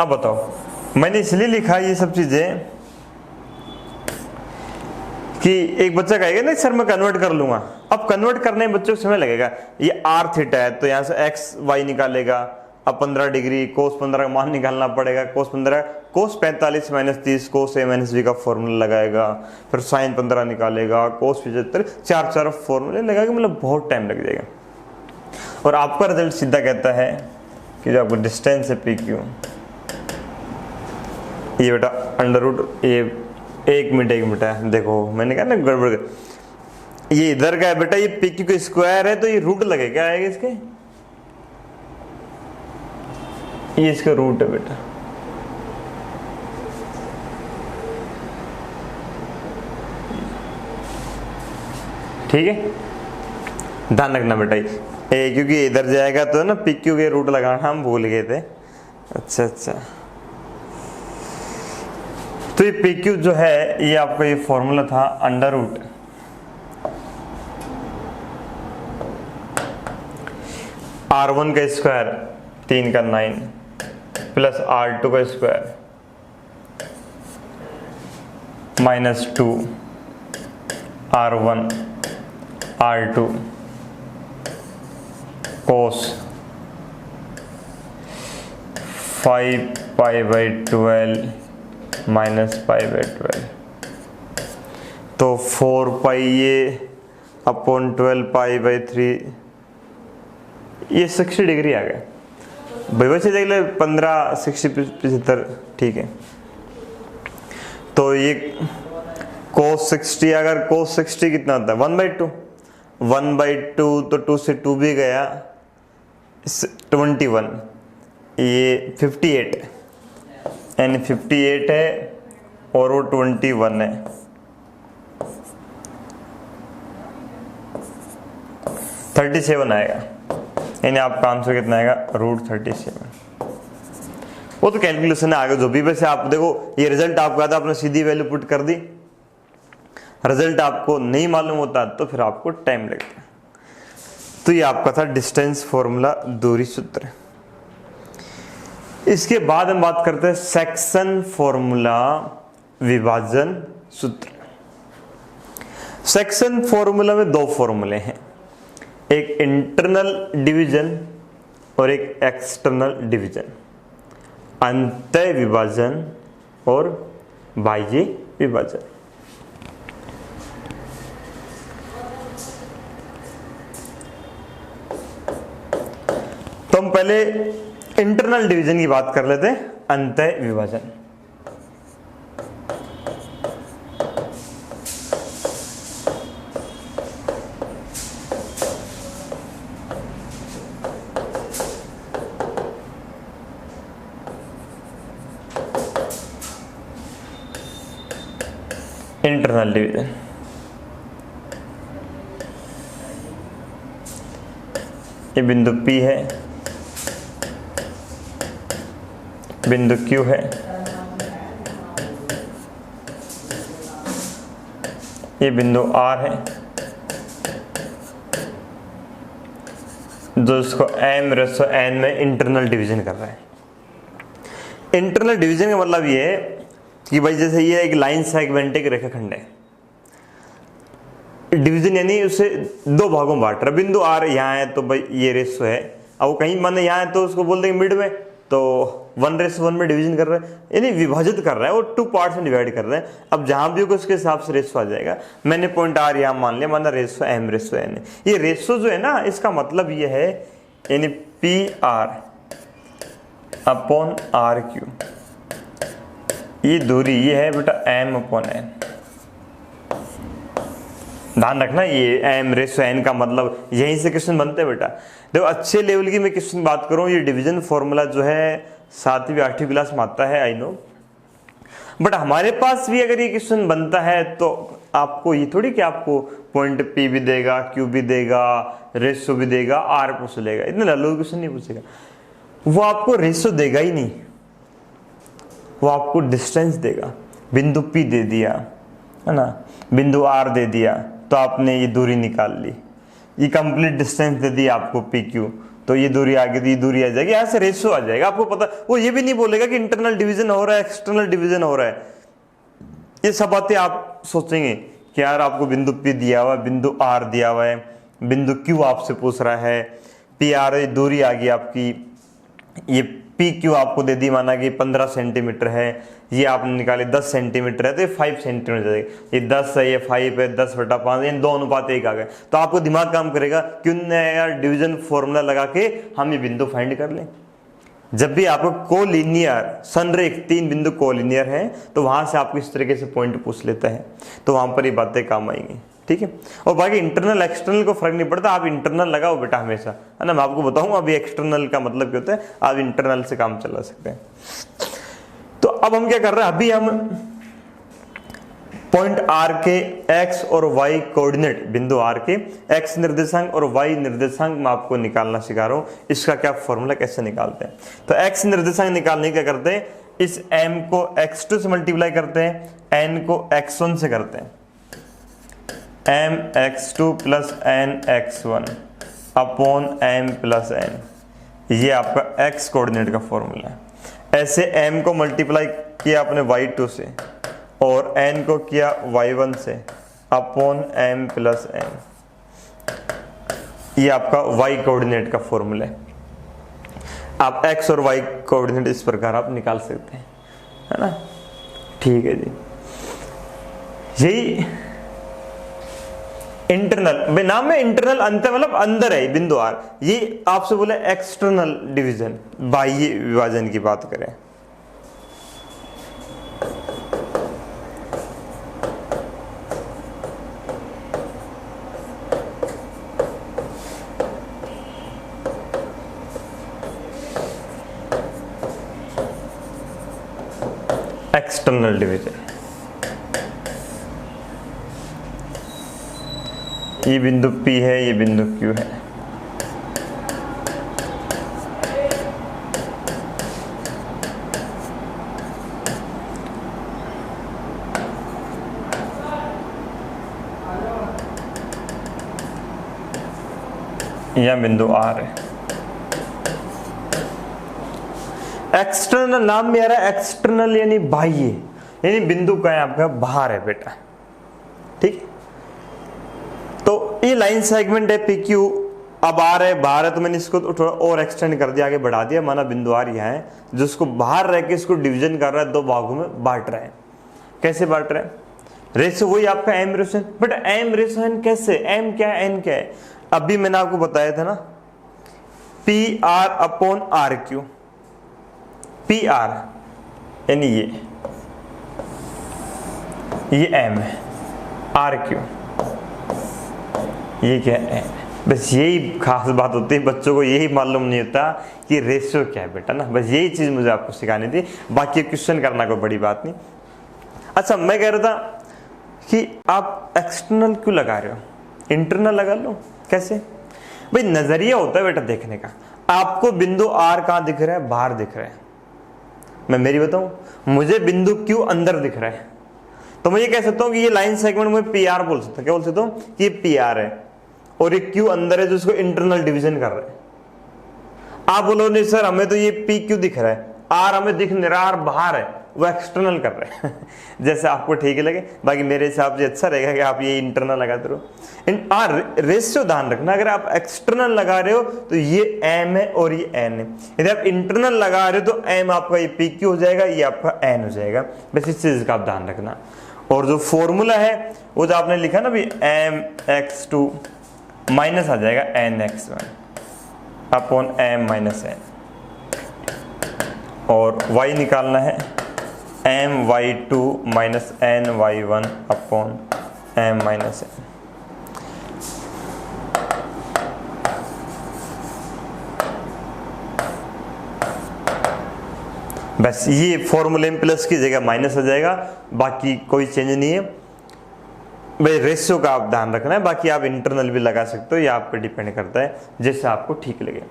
अब बताओ, मैंने इसलिए लिखा ये सब चीजें कि एक बच्चा कहेगा नहीं सर मैं कन्वर्ट कर लूंगा। अब कन्वर्ट करने में बच्चों को समय लगेगा। ये r थीटा है तो यहां से x y निकालेगा, अब 15 डिग्री cos 15 का मान निकालना पड़ेगा, cos 15 cos 45 minus 30 cos a minus b का फॉर्मूला लगाएगा, फिर sin 15 निकालेगा, cos 75, चार फॉर्मूले लगाएगा, मतलब बहुत टाइम लग जाएगा। और आपका रिजल्ट सीधा कहता है कि जो आपको डिस्टेंस है पी क्यू, ये बेटा अंडर रूट, ये एक मिनट है, देखो मैंने कहा ना गड़बड़, ये इधर का है बेटा, ये पी क्यू का स्क्वायर है तो ये रूट लगेगा, क्या आएगा इसके, ये इसका रूट है बेटा। ठीक है, ध्यान रखना बेटा, क्योंकि इधर जाएगा तो ना पी क्यू के रूट लगाना हम भूल गए थे। अच्छा, तो ये पी क्यू जो है ये आपका ये फॉर्मूला था अंडर रूट R1 का स्क्वायर 3 का 9 प्लस R2 का square minus 2 R1 R2 cos 5 pi by 12 minus pi by 12, तो 4 पाई ये अपॉन 12 पाई बाई 3, ये 60 डिग्री आ गया भाई। वैसे देख ले 15 60 75, ठीक है। तो ये cos 60, अगर cos 60 कितना होता है 1/2, 1/2 तो 2 से 2 भी गया 21, ये 58 यानी 58 है और वो 21 है, 37 आएगा, यानी आपका आंसर कितना आएगा √37। वो तो कैलकुलेशन है आगे जो भी। वैसे आप देखो ये रिजल्ट आपका था, आपने सीधी वैल्यू पुट कर दी, रिजल्ट आपको नहीं मालूम होता तो फिर आपको टाइम लगता। तो ये आपका था डिस्टेंस फॉर्मूला, दूरी सूत्र। इसके बाद हम बात करते हैं सेक्शन फॉर्मूला, विभाजन सूत्र। सेक्शन फॉर्मूला में दो फॉर्मूले हैं, एक इंटरनल डिवीजन और एक एक्सटर्नल डिवीजन, अंतः विभाजन और बाह्य विभाजन। तो हम पहले इंटरनल डिवीजन की बात कर लेते हैं, अंतः विभाजन। इंटरनल डिवीजन, ये बिंदु P है, बिंदु Q है, ये बिंदु R है, जो इसको m/n में इंटरनल डिवीजन कर रहा है। इंटरनल डिवीजन का मतलब ये है कि भाई जैसे ये एक लाइन सेगमेंट, एक रेखाखंड है, डिवीजन यानी उसे दो भागों में बांट रहा। बिंदु R यहाँ है तो भाई ये रेशो है, अब वो कहीं माने यहाँ है तो उसको बोल देंगे मिड में, तो 1:1 में डिवीजन कर रहा है, यानी विभाजित कर रहा है, वो 2 पार्ट्स में डिवाइड कर रहा है। अब जहां भी होगा उसके हिसाब से रेशो आ जाएगा। मैंने पॉइंट R यहाँ मान लिया, माना रेशो m/n। ये रेशो जो है ना, इसका मतलब ये है यानी PR अपॉन RQ, ये दूरी ये है बेटा m/n। ध्यान रखना, ये m/n का मतलब यहीं से क्वेश्चन बनते हैं बेटा। देखो अच्छे लेवल की मैं क्वेश्चन बात करूं, ये डिवीजन फॉर्मूला जो है 7वीं 8वीं क्लास में आता है, आई नो, बट हमारे पास भी अगर ये क्वेश्चन बनता है तो आपको ये थोड़ी कि आपको पॉइंट P भी देगा, Q भी देगा, रेशो भी देगा, R पूछ लेगा, इतने लल्लू क्वेश्चन नहीं पूछेगा। वो आपको रेशो देगा ही नहीं, वो आपको डिस्टेंस देगा। बिंदु P दे दिया है ना, बिंदु R दे दिया, तो आपने ये दूरी निकाल ली, ये कंप्लीट डिस्टेंस दे दी आपको PQ, तो ये दूरी आ गई, ये दूरी आ जाएगी, यहाँ से रेशो आ जाएगा। आपको पता, वो ये भी नहीं बोलेगा कि इंटरनल डिवीजन हो रहा है, एक्सटर्नल डिवीजन हो रहा है। ये सब बातें आप सोचेंगे कि यार आपको बिंदु P दिया हुआ है, बिंदु R दिया हुआ है, बिंदु Q आपसे पूछ रहा है, PR दूरी आ गई आपकी, ये PQ आपको दे दी, माना कि 15 सेंटीमीटर है, ये आपने निकाले 10 सेंटीमीटर है, तो ये 5 सेंटीमीटर जाएगा, ये 10 है, ये 5 है, 10/5, ये 2 अनुपात 1 आ गए। तो आपको दिमाग काम करेगा, क्यों ना यार डिवीजन फॉर्मूला लगा के हम ये बिंदु फाइंड कर लें। जब भी आपको कोलिनियर संरेख 3 बिंदु कोलिनियर है, तो वहां से आपको इस तरीके से पॉइंट पूछ लेता है, तो वहां पर ये बातें काम आएंगी, ठीक है। और बाकी इंटरनल एक्सटर्नल को फर्क नहीं पड़ता, आप इंटरनल लगाओ बेटा हमेशा, है ना। मैं आपको बताऊंगा अभी एक्सटर्नल का मतलब क्या होता है, आप इंटरनल से काम चला सकते हैं। तो अब हम क्या कर रहे हैं, अभी हम पॉइंट R के x और y कोऑर्डिनेट, बिंदु R के x निर्देशांक और y निर्देशांक मैं आपको निकालना सिखा रहा हूं। इसका क्या फॉर्मूला, कैसे निकालते हैं। तो x निर्देशांक निकालने क्या करते हैं, इस m को x2 से मल्टीप्लाई करते हैं, n को x1 से करते हैं, mx2 plus nx1 upon m plus n, ये आपका x कोऑर्डिनेट का फॉर्मूला है। ऐसे m को मल्टीप्लाई किया आपने y2 से और n को किया y1 से अपॉन m प्लस n, ये आपका y कोऑर्डिनेट का फॉर्मूला है। आप x और y कोऑर्डिनेट इस प्रकार आप निकाल सकते हैं, है ना। ठीक है जी, यही इंटरनल, नाम में इंटरनल अंत मतलब अंदर है बिंदु r। ये आपसे बोले एक्सटर्नल डिवीजन, बाह्य विभाजन की बात करें। एक्सटर्नल डिवीजन, ये बिंदु P है, ये बिंदु Q है। यह बिंदु R है। एक्सटर्नल नाम में आ रहा है, एक्सटर्नल यानी बाह्य, यानी बिंदु का है आपका बाहर है बेटा, ठीक। तो ये लाइन सेगमेंट है PQ, अब R है, बाहर है, तो मैंने इसको थोड़ा और एक्सटेंड कर दिया, आगे बढ़ा दिया। माना बिंदु R यहाँ है, जो इसको बाहर रह के इसको डिवीजन कर रहा है, दो भागों में बांट रहा है। कैसे बांट रहा है? रेशो वही आपका m ratio, but m ratio n कैसे, m क्या है n क्या है? अभी मैंने आपको बताया था ना, PR अपॉन RQ, PR यानी ये m है, RQ ये क्या है। बस यही खास बात होती है, बच्चों को यही मालूम नहीं होता कि रेशियो क्या है बेटा ना। बस यही चीज मुझे आपको सिखानी थी, बाकी क्वेश्चन करना कोई बड़ी बात नहीं। अच्छा, मैं कह रहा था कि आप एक्सटर्नल क्यों लगा रहे हो, इंटरनल लगा लो। कैसे भाई? नजरिया होता है बेटा देखने का। आपको बिंदु R कहाँ दिख रहा है? बाहर दिख रहा है। मैं मेरी बताऊं, मुझे बिंदु Q अंदर दिख रहा है, तो मैं ये कह सकता हूं कि ये लाइन सेगमेंट में PR बोल सकता हूं। क्या बोल सकता हूं? कि ये PR है और ये Q अंदर है, जो इसको इंटरनल डिवीजन कर रहे हैं। आप बोलो नहीं सर, हमें तो ये PQ दिख रहा है, R हमें दिख नहीं रहा, R बाहर है, वो एक्सटर्नल कर रहे हैं। जैसे आपको ठीक लगे, बाकी मेरे हिसाब से अच्छा रहेगा कि आप ये इंटरनल लगाते रहो। रेशियो ध्यान रखना, अगर आप एक्सटर्नल लगा रहे हो तो ये m है और ये n है। यदि आप इंटरनल लगा रहे हो तो m आपका ये PQ हो जाएगा, ये आपका n हो जाएगा। बस इस चीज का आप ध्यान रखना। और जो फॉर्मूला है वो जो आपने लिखा ना भी, mx2 माइनस आ जाएगा nx1 upon m minus n, और y निकालना है my2 minus ny1 upon m minus n। बस ये फॉर्मूले में प्लस की जगह माइनस आ जाएगा, बाकी कोई चेंज नहीं है। भाई रेशियो का आप ध्यान रखना है, बाकी आप इंटरनल भी लगा सकते हो, ये आप पे डिपेंड करता है, जैसे आपको ठीक लगे।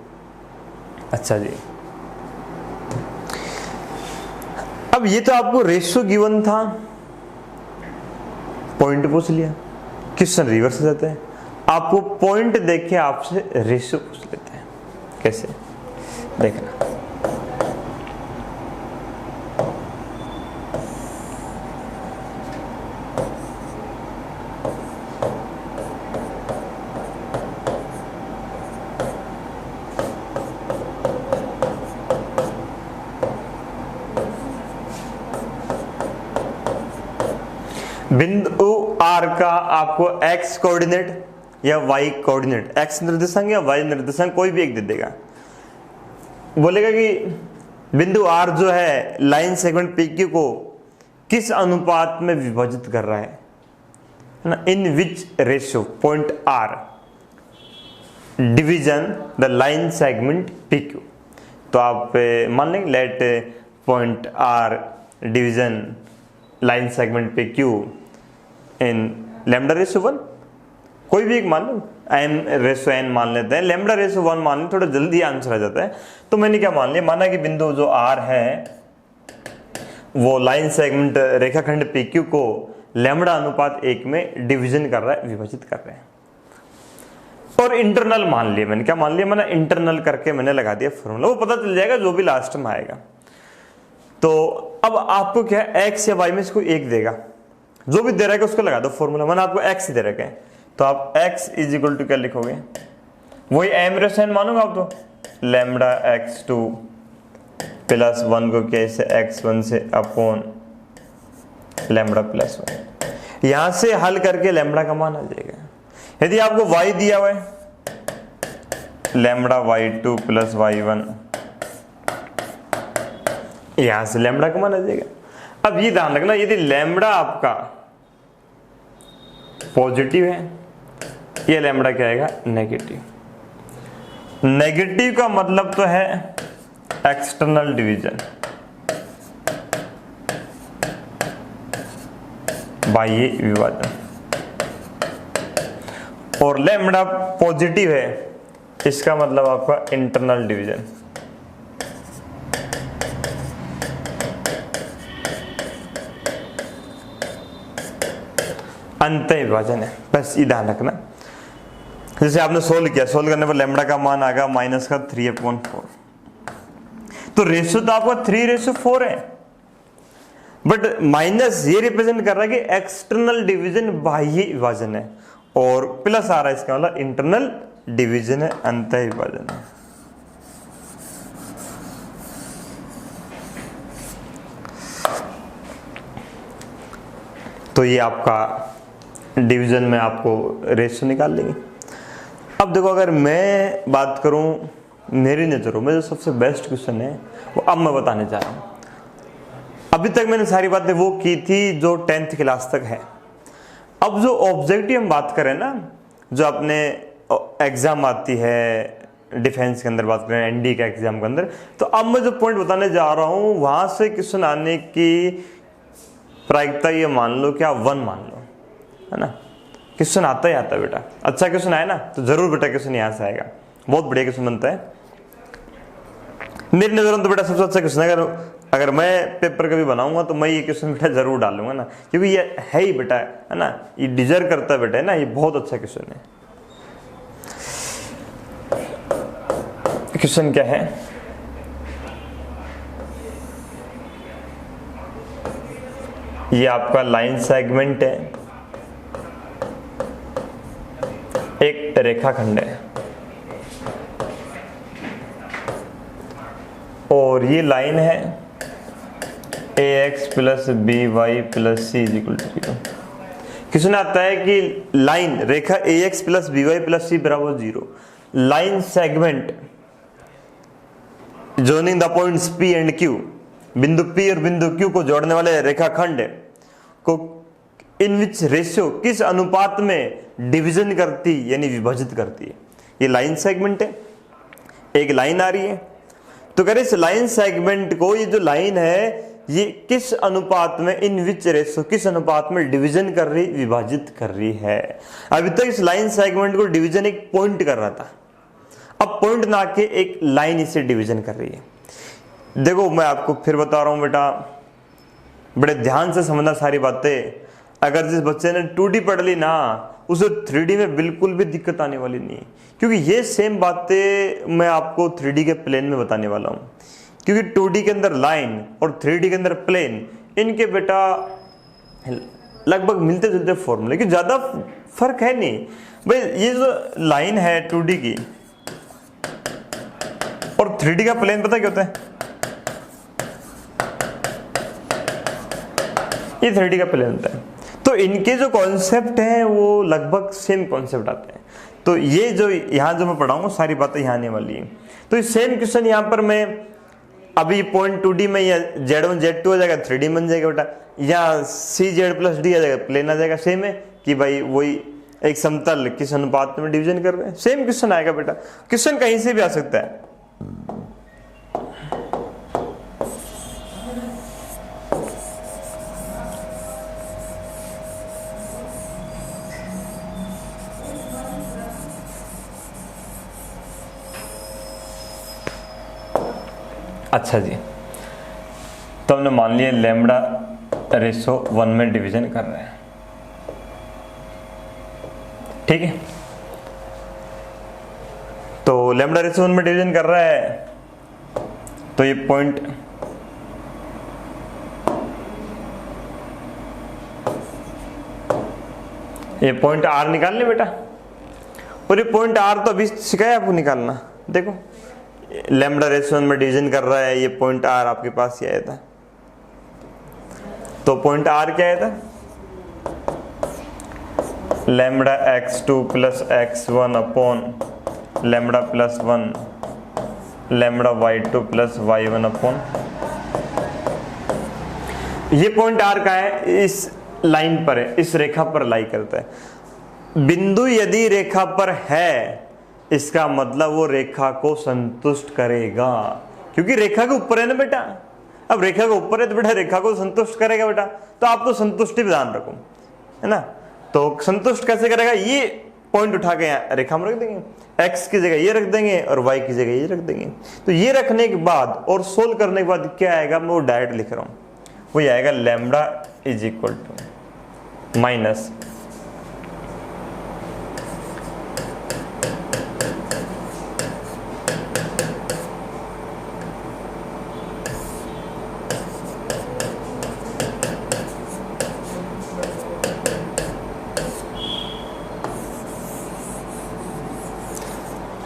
अच्छा जी, अब ये तो आपको रेशियो गिवन था, पॉइंट पूछ लिया, क्वेश्चन रिवर्स हो जाता है। आपको पॉइंट देख के आपसे रेशियो पूछ लेते हैं। कैसे देखना, बिंदु R का आपको x कोऑर्डिनेट या y कोऑर्डिनेट, x निर्देशांक या y निर्देशांक कोई भी एक दे देगा। बोलेगा कि बिंदु R जो है लाइन सेगमेंट PQ को किस अनुपात में विभाजित कर रहा है ना, in which ratio point R division the line segment PQ। तो आप मान लेंगे let point R division line segment PQ in lambda ratio 1, कोई भी एक मान लो, m रेशियो n मान लेते हैं, लैम्डा रेशियो 1 मान लेते, थोड़ा जल्दी आंसर आ जाता है। तो मैंने क्या मान लिया, माना कि बिंदु जो R है वो लाइन सेगमेंट रेखाखंड PQ को लैम्डा अनुपात 1 में डिवीजन कर रहा है, विभाजित कर रहे हैं। और इंटरनल मान लिया मैंने, क्या मान लिया, मैंने इंटरनल करके मैंने लगा दिया फॉर्मूला, वो पता चल जाएगा जो भी लास्ट में आएगा। तो अब आपको क्या है, x या y में से कोई एक देगा, जो भी दे रहा है उसको लगा दो फॉर्मूला। मैंने आपको x दे रखा है, तो आप x इज इक्वल टू क्या लिखोगे, वही m रेस n मानूंगा आप, तो लैम्बडा x2 प्लस 1 को कैसे x1 से अपॉन लैम्बडा प्लस 1। यहां से हल करके लैम्बडा का मान आ जाएगा। यदि आपको y दिया हुआ है लैम्बडा y2 प्लस y1, यहां से लैम्बडा का मान आ जाएगा। अब ये ध्यान रखना, यदि लैम्बडा आपका पॉजिटिव है, ये लैम्बडा क्या आएगा, नेगेटिव। नेगेटिव का मतलब तो है एक्सटर्नल डिवीजन, बाह्य विभाजन, और लैम्बडा पॉजिटिव है, इसका मतलब आपका इंटरनल डिवीजन। अंत विभाजन है, बस ये ध्यान रखना। जैसे आपने सोल्व किया, सोल्व करने पर लैम्बडा का मान आ गया माइनस का 3/4, तो रेशियो तो आपका 3:4 है, बट माइनस ये रिप्रेजेंट कर रहा है कि एक्सटर्नल डिवीजन बाह्य विभाजन है, और प्लस आ रहा है, इसका मतलब इंटरनल डिवीजन है, अंत विभाजन है। तो ये आपका डिवीजन में आपको रेशियो निकाल लेंगे। अब देखो, अगर मैं बात करूं मेरी नजरों में जो सबसे बेस्ट क्वेश्चन है वो अब मैं बताने जा रहा हूं। अभी तक मैंने सारी बातें वो की थी जो 10th क्लास तक है। अब जो ऑब्जेक्टिव हम बात करें ना, जो अपने एग्जाम आती है डिफेंस के अंदर, बात करें एनडी के एग्जाम के अंदर, तो अब मैं जो पॉइंट बताने जा रहा हूं वहां से क्वेश्चन आने की प्रायिकता ये मान लो कि आप 1 मान लो, है ना। क्वेश्चन आता ही आता है बेटा, अच्छा क्वेश्चन आए ना तो जरूर बेटा क्वेश्चन यहां से आएगा, बहुत बढ़िया क्वेश्चन बनता है मेरी नजरों में। तो बेटा सबसे अच्छा क्वेश्चन है, अगर मैं पेपर कभी बनाऊंगा तो मैं ये क्वेश्चन बेटा जरूर डालूंगा ना, क्योंकि ये है ही बेटा, है ना, ये डिजर्व करता है बेटा, है ना, ये बहुत अच्छा क्वेश्चन है। क्वेश्चन क्या है, ये आपका लाइन सेगमेंट है, एक रेखाखंड है, और ये लाइन है ax plus b y plus c is equal to 0। Question आता है कि लाइन रेखा ax plus b y plus c बराबर 0, line segment joining the points P and Q, बिंदु P और बिंदु Q को जोड़ने वाले रेखाखंड को इन विच रेशियो किस अनुपात में डिवीजन करती यानी विभाजित करती है। ये लाइन सेगमेंट है, एक लाइन आ रही है, तो कह रहे इस लाइन सेगमेंट को, ये जो लाइन है ये किस अनुपात में, इन विच रेशियो किस अनुपात में डिवीजन कर रही, विभाजित कर रही है। अभी तक इस लाइन सेगमेंट को डिवीजन एक पॉइंट कर रहा था, अब पॉइंट ना के एक लाइन इसे डिवीजन कर रही है। देखो मैं आपको फिर बता रहा हूं बेटा, बड़े ध्यान से समझना सारी बातें। अगर जिस बच्चे ने 2D पढ़ ली ना, उसे 3D में बिल्कुल भी दिक्कत आने वाली नहीं, क्योंकि ये सेम बातें मैं आपको 3D के प्लेन में बताने वाला हूं। क्योंकि 2D के अंदर लाइन और 3D के अंदर प्लेन, इनके बेटा लगभग मिलते जुलते फॉर्मूले, कि ज्यादा फर्क है नहीं भाई। ये जो लाइन है 2D की और 3D का प्लेन पता क्या होता है, ये 3D का प्लेन होता है, तो इनके जो कॉन्सेप्ट हैं वो लगभग सेम कॉन्सेप्ट आते हैं। तो ये जो यहां जो मैं पढ़ाऊंगा सारी बातें यहां आने वाली हैं। तो ये सेम क्वेश्चन यहां पर मैं अभी पॉइंट 2D में या Z1 Z2 हो जाएगा, 3D बन जाएगा बेटा, या CZ प्लस D आ जाएगा, प्लेन आ जाएगा। सेम है कि भाई वही एक समतल किस अनुपात में डिवीजन कर रहे हैं, सेम क्वेश्चन आएगा बेटा। क्वेश्चन कहीं से भी आ सकता है। अच्छा जी, तो हमने मान लिया लैम्बडा रेशो 1 में डिवीजन कर रहे हैं, ठीक है। तो लैम्बडा रेशो 1 में डिवीजन कर रहा है, तो ये पॉइंट ये पॉइंट आर निकाल ले बेटा, और ये पॉइंट आर तो अभी सिखाया आपको निकालना। देखो लैम्बडा रेशो में डिवीजन कर रहा है, ये पॉइंट आर आपके पास ही आया था। तो पॉइंट आर क्या आया था, lambda x2 plus x1 upon lambda plus 1 lambda y2 plus y1 upon, ये पॉइंट आर का है, इस लाइन पर है, इस रेखा पर लाई करता है। बिंदु यदि रेखा पर है, इसका मतलब वो रेखा को संतुष्ट करेगा, क्योंकि रेखा के ऊपर है ना बेटा। अब रेखा के ऊपर है तो बेटा रेखा को संतुष्ट करेगा बेटा, तो आप तो संतुष्टि विधान रखो, है ना। तो संतुष्ट कैसे करेगा, ये पॉइंट उठा के यहाँ रेखा में रख देंगे, x की जगह ये रख देंगे और y की जगह ये रख देंगे। तो ये रखने के बाद और सोल्व करने के बाद क्या आएगा, मैं वो डायरेक्ट लिख रहा हूँ, वो आएगा lambda is equal to minus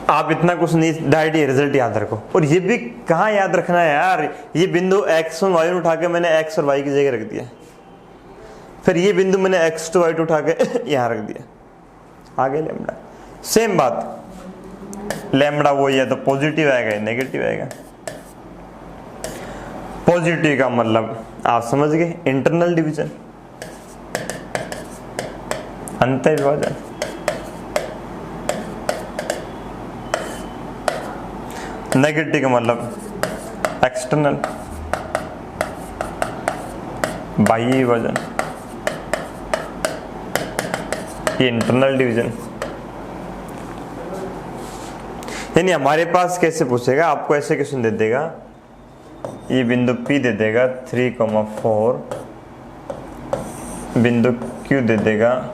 आप इतना कुछ नहीं, डायरेक्ट ये रिजल्ट याद रखो। और ये भी कहाँ याद रखना है यार, ये बिंदु x1 y1 उठा के मैंने x और y की जगह रख दिया, फिर ये बिंदु मैंने x2 y2 उठा के यहाँ रख दिया, आगे लैम्बडा। सेम बात, लैम्बडा वो या तो पॉजिटिव आएगा या नेगेटिव आएगा। पॉजिटिव का मतलब आप समझ गए, इंटरनल डिवीजन, अंत विभाजन। नेगेटिव का मतलब एक्सटर्नल, बाह्य विभाजन, ये इंटरनल डिवीजन। यानी हमारे पास कैसे पूछेगा, आपको ऐसे क्वेश्चन दे देगा, ये बिंदु P दे देगा 3,4, बिंदु Q दे देगा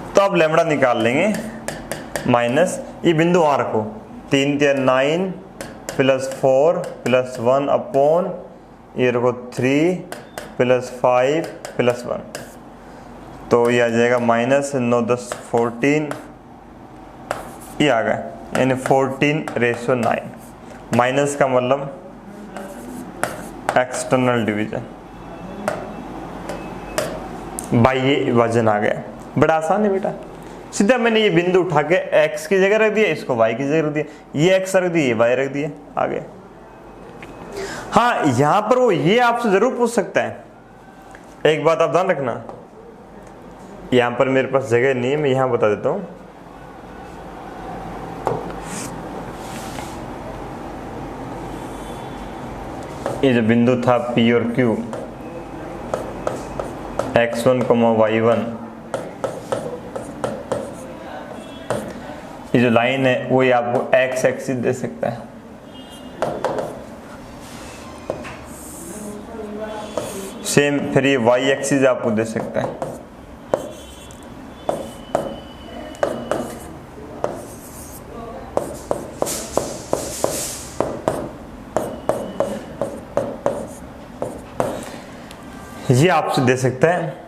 'तो अब लैम्बडा निकाल लेंगे माइनस, ये बिंदु वहां रखो, 3 3 9 प्लस 4 प्लस 1 अपॉन ये रखो 3 प्लस 5 प्लस 1, तो ये आ जाएगा माइनस 9 10 14, ये आ गया, यानी 14:9। माइनस का मतलब एक्सटर्नल डिवीजन, बाह्य विभाजन आ गया। बड़ा आसान है बेटा, सीधा मैंने ये बिंदु उठा के x की जगह रख दिया, इसको y की जगह रख दिया, ये x रख दिया, ये y रख दिया, आ गया। हाँ यहां पर वो ये आपसे जरूर पूछ सकता है, एक बात आप ध्यान रखना, यहां पर मेरे पास जगह नहीं है, मैं यहां बता देता हूं। ये जो बिंदु था P और Q, x1, y1, ये जो लाइन है वो आपको x एक्सिस दे सकता है, सेम फिर ये y एक्सिस आपको दे सकता है। ये आपसे दे सकता है।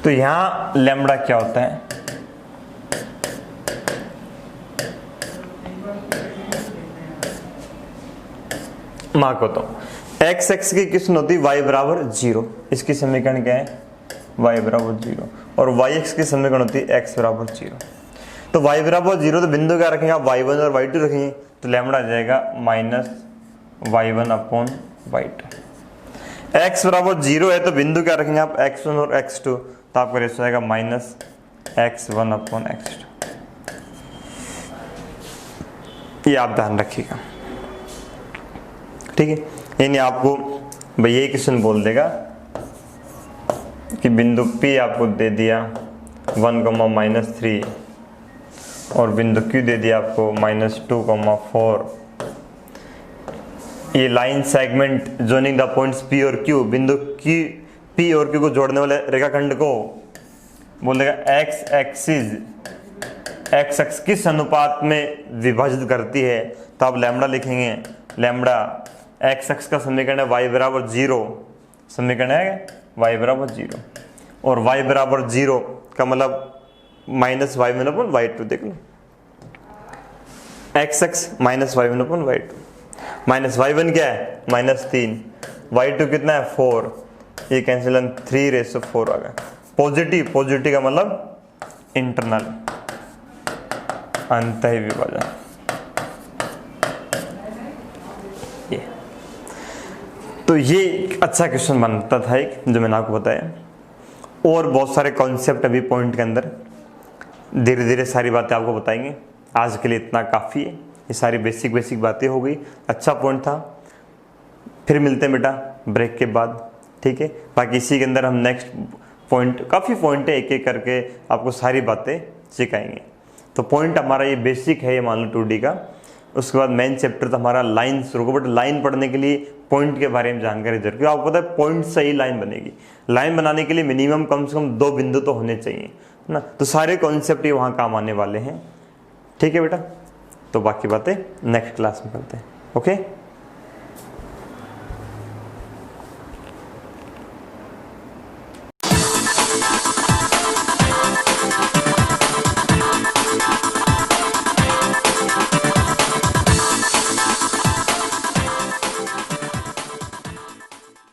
तो यहां लैम्बडा क्या होता है, मार्क होता हूं, एक्स एक्स की किस्म होती है y बराबर 0, इसकी समीकरण क्या है y बराबर 0, और y एक्स की समीकरण होती है x बराबर 0। तो y बराबर 0 तो बिंदु क्या रखेंगे आप, y1 और y2 रखेंगे, तो लैम्बडा आ जाएगा minus y1 upon y2। x बराबर 0 है तो बिंदु क्या रखेंगे आप, x1 और x2, तो आपका रेशो आएगा माइनस x1 अपॉन x2। ये आप ध्यान रखिएगा, ठीक है। यानी आपको भैया ये क्वेश्चन बोल देगा कि बिंदु P आपको दे दिया 1,-3 और बिंदु Q दे दिया आपको -2,4। ये line segment joining the points P और Q, बिंदु पी और क्यू को जोड़ने वाले रेखाखंड को बोलेगा एक्स एक्सिस एक्स एक्स किस अनुपात में विभाजित करती है, तो आप लैम्बडा लिखेंगे। लैम्बडा एक्स एक्स का समीकरण है y बराबर 0, समीकरण है y बराबर 0, और y बराबर 0 का मतलब minus y one upon y two, देख लो x x minus y one upon y two, minus y one क्या है -3, वाई टू कितना है 4, ये कैंसिल 3/4 आ गया। पॉजिटिव, पॉजिटिव का मतलब इंटरनल अंतः विभाजन। ये तो ये एक अच्छा क्वेश्चन बनता था एक, जो मैंने आपको बताया, और बहुत सारे कॉन्सेप्ट अभी पॉइंट के अंदर धीरे धीरे सारी बातें आपको बताएंगे। आज के लिए इतना काफ़ी है, ये सारी बेसिक बातें हो गई। अच्छा पॉइंट था, फिर मिलते हैं बेटा ब्रेक के बाद, ठीक है। बाकी इसी के अंदर हम नेक्स्ट पॉइंट, काफ़ी पॉइंट है, एक एक करके आपको सारी बातें सिखाएंगे। तो पॉइंट हमारा ये बेसिक है, ये मान लो 2D का। उसके बाद मेन चैप्टर तो हमारा लाइन शुरू, बट लाइन पढ़ने के लिए पॉइंट के बारे में जानकारी जरूर, क्योंकि आपको पता है पॉइंट से ही लाइन बनेगी। लाइन बनाने के लिए मिनिमम कम से कम 2 बिंदु तो होने चाहिए ना, तो सारे कॉन्सेप्ट ये वहाँ काम आने वाले हैं, ठीक है बेटा। तो बाकी बातें नेक्स्ट क्लास में करते हैं, ओके।